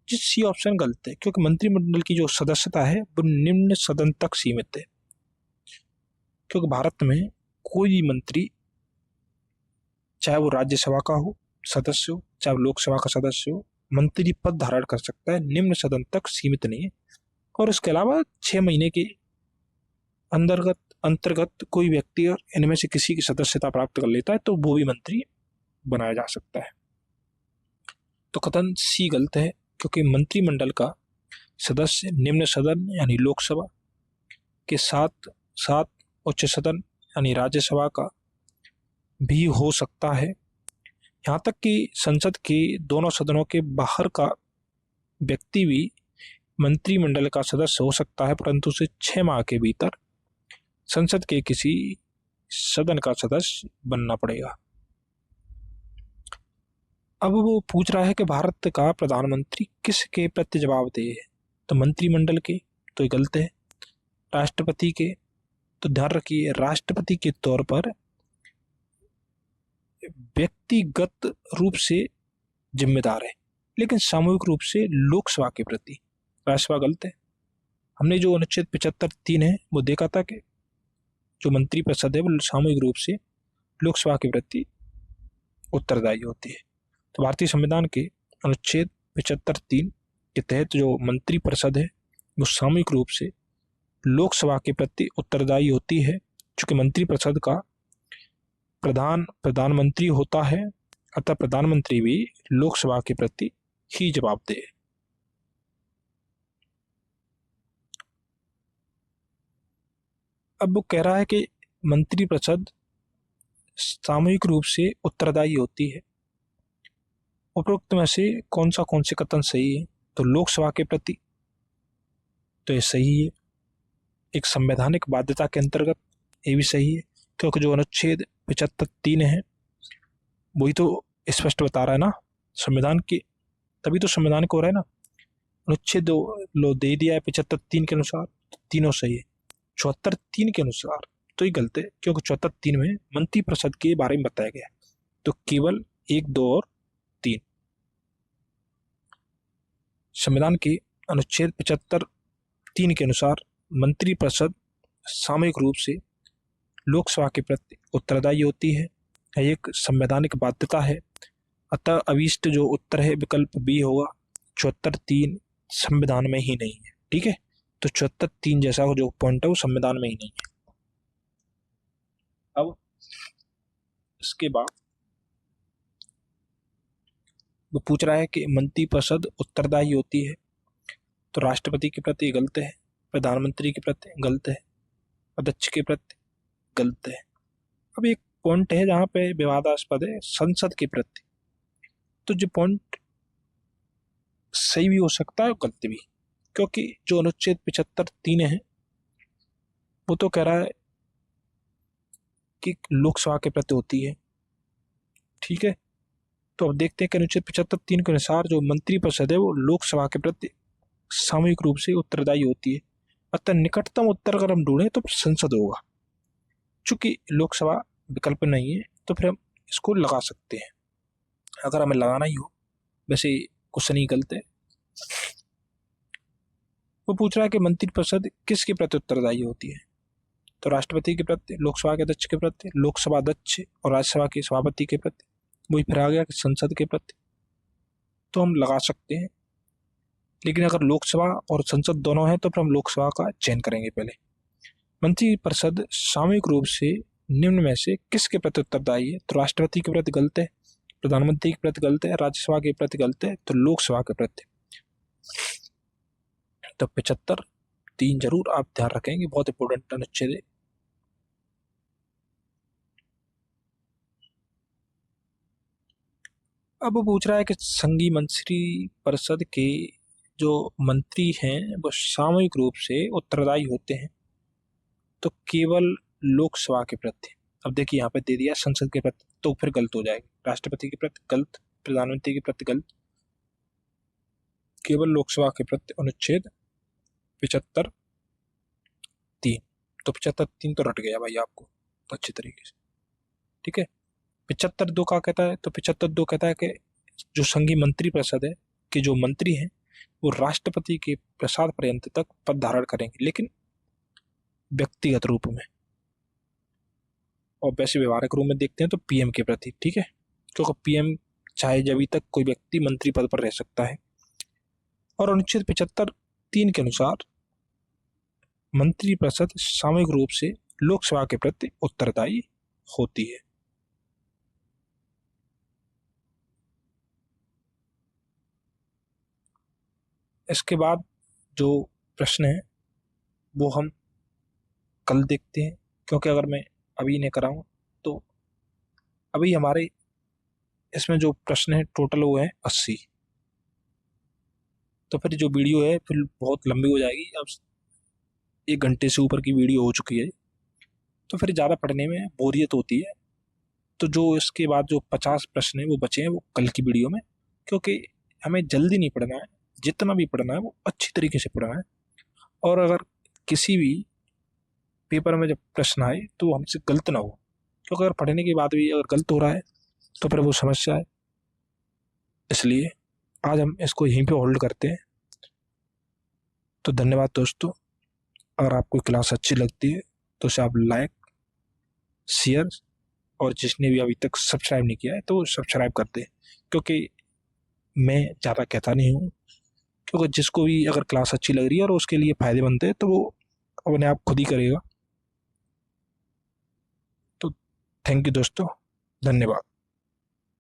सी ऑप्शन गलत है, क्योंकि मंत्रिमंडल की जो सदस्यता है वो निम्न सदन तक सीमित है। क्योंकि भारत में कोई भी मंत्री, चाहे वो राज्यसभा का हो सदस्य हो चाहे वो लोकसभा का सदस्य हो, मंत्री पद धारण कर सकता है, निम्न सदन तक सीमित नहीं है। और इसके अलावा 6 महीने के अंतर्गत कोई व्यक्ति और इनमें से किसी की सदस्यता प्राप्त कर लेता है तो वो भी मंत्री बनाया जा सकता है। तो कथन सी गलत है, क्योंकि मंत्रिमंडल का सदस्य निम्न सदन यानी लोकसभा के साथ साथ उच्च सदन यानी राज्यसभा का भी हो सकता है। यहाँ तक कि संसद के दोनों सदनों के बाहर का व्यक्ति भी मंत्रिमंडल का सदस्य हो सकता है, परंतु उसे 6 माह के भीतर संसद के किसी सदन का सदस्य बनना पड़ेगा। अब वो पूछ रहा है कि भारत का प्रधानमंत्री किसके प्रति जवाबदेह है, तो मंत्रिमंडल के, तो ये गलत है। राष्ट्रपति के, तो ध्यान रखिए राष्ट्रपति के तौर पर व्यक्तिगत रूप से जिम्मेदार है, लेकिन सामूहिक रूप से लोकसभा के प्रति राज्यसभा गलत है। हमने जो अनुच्छेद 75(3) है वो देखा था कि जो मंत्रिपरिषद है वो सामूहिक रूप से लोकसभा के प्रति उत्तरदायी होती है। तो भारतीय संविधान के अनुच्छेद 75(3) के तहत जो मंत्रिपरिषद है वो सामूहिक रूप से लोकसभा के प्रति उत्तरदायी होती है। चूंकि मंत्रिपरिषद का प्रधानमंत्री होता है, अतः प्रधानमंत्री भी लोकसभा के प्रति ही जवाबदेह है। अब वो कह रहा है कि मंत्रिपरिषद सामूहिक रूप से उत्तरदायी होती है। उपरोक्त में से कौन से कथन सही है, तो लोकसभा के प्रति तो ये सही है। एक संवैधानिक बाध्यता के अंतर्गत ये भी सही है, क्योंकि जो अनुच्छेद 75(3) है वही तो स्पष्ट बता रहा है ना संविधान की, तभी तो संवैधानिक हो रहा है ना। अनुच्छेद लो दे दिया है 75(3) के अनुसार, तीनों सही है। 74(3) के अनुसार तो ये गलत है, क्योंकि 74(3) में मंत्रिपरिषद के बारे में बताया गया है, तो केवल 1, 2 और 3। संविधान के अनुच्छेद 75(3) के अनुसार मंत्रिपरिषद सामूहिक रूप से लोकसभा के प्रति उत्तरदायी होती है, एक संवैधानिक बाध्यता है। अतः अभिष्ट जो उत्तर है विकल्प बी होगा। 74(3) संविधान में ही नहीं है, ठीक है। तो 74(3) जैसा जो पॉइंट है वो संविधान में ही नहीं है। अब इसके बाद वो पूछ रहा है कि मंत्रिपरिषद उत्तरदायी होती है, तो राष्ट्रपति के प्रति गलत है, प्रधानमंत्री के प्रति गलत है, अध्यक्ष के प्रति गलत है। अब एक पॉइंट है जहां पे विवादास्पद है, संसद के प्रति। तो जो पॉइंट सही भी हो सकता है और गलत भी, क्योंकि जो अनुच्छेद 75(3) है वो तो कह रहा है कि लोकसभा के प्रति होती है, ठीक है। तो अब देखते हैं कि अनुच्छेद 75(3) के अनुसार जो मंत्रिपरिषद है वो लोकसभा के प्रति सामूहिक रूप से उत्तरदायी होती है। अतः निकटतम उत्तर अगर हम ढूंढें तो संसद होगा। चूंकि लोकसभा विकल्प नहीं है तो फिर हम इसको लगा सकते हैं अगर हमें लगाना ही हो। वैसे क्वेश्चन ही गलत है। वो पूछ रहा है कि मंत्रिपरिषद किसके प्रति उत्तरदायी होती है, तो राष्ट्रपति के प्रति, लोकसभा के अध्यक्ष के प्रति, लोकसभा अध्यक्ष और राज्यसभा के सभापति के प्रति, वही फिर आ गया कि संसद के प्रति। तो हम लगा सकते हैं, लेकिन अगर लोकसभा और संसद दोनों हैं तो फिर हम लोकसभा का चयन करेंगे पहले। मंत्रिपरिषद सामूहिक रूप से निम्न में से किसके प्रति उत्तरदायी है, तो राष्ट्रपति के प्रति गलत है, प्रधानमंत्री के प्रति गलत है, राज्यसभा के प्रति गलत है, तो लोकसभा के प्रति। तो 75(3) जरूर आप ध्यान रखेंगे, बहुत इंपोर्टेंट अनुच्छेद है। अब वो पूछ रहा है कि संघीय मंत्री परिषद के जो मंत्री हैं वो सामूहिक रूप से उत्तरदायी होते हैं, तो केवल लोकसभा के प्रति। अब देखिए यहाँ पे दे दिया संसद के प्रति, तो फिर गलत हो जाएगा। राष्ट्रपति के प्रति गलत, प्रधानमंत्री के प्रति गलत, केवल लोकसभा के प्रति अनुच्छेद 75(3). तो 75(3) तो रट गया भाई आपको अच्छी तरीके से, ठीक है। 75(2) का कहता है, तो 75(2) कहता है कि जो संघीय मंत्री परिषद है कि जो मंत्री हैं वो राष्ट्रपति के प्रसाद पर्यंत तक पद धारण करेंगे, लेकिन व्यक्तिगत रूप में, और वैसे व्यवहारिक रूप में देखते हैं तो पीएम के प्रति, ठीक है। क्योंकि पीएम चाहे जब तक कोई व्यक्ति मंत्री पद पर रह सकता है। और अनुच्छेद 75(3) के अनुसार मंत्रिपरिषद सामूहिक रूप से लोकसभा के प्रति उत्तरदायी होती है। इसके बाद जो प्रश्न है वो हम कल देखते हैं, क्योंकि अगर मैं अभी नहीं कराऊँ तो अभी हमारे इसमें जो प्रश्न है टोटल वो है 80, तो फिर जो वीडियो है फिर बहुत लंबी हो जाएगी। अब 1 घंटे से ऊपर की वीडियो हो चुकी है, तो फिर ज़्यादा पढ़ने में बोरियत होती है। तो जो इसके बाद जो 50 प्रश्न है वो बचे हैं वो कल की वीडियो में, क्योंकि हमें जल्दी नहीं पढ़ना है, जितना भी पढ़ना है वो अच्छी तरीके से पढ़ना है। और अगर किसी भी पेपर में जब प्रश्न आए तो हमसे गलत ना हो, क्योंकि अगर पढ़ने के बाद भी अगर गलत हो रहा है तो फिर वो समस्या है। इसलिए आज हम इसको यहीं पे होल्ड करते हैं। तो धन्यवाद दोस्तों। अगर आपको क्लास अच्छी लगती है तो उसे आप लाइक, शेयर, और जिसने भी अभी तक सब्सक्राइब नहीं किया है तो सब्सक्राइब कर दे, क्योंकि मैं ज़्यादा कहता नहीं हूँ, क्योंकि जिसको भी अगर क्लास अच्छी लग रही है और उसके लिए फ़ायदेमंद है तो वो अपने आप खुद ही करेगा। तो थैंक यू दोस्तों, धन्यवाद।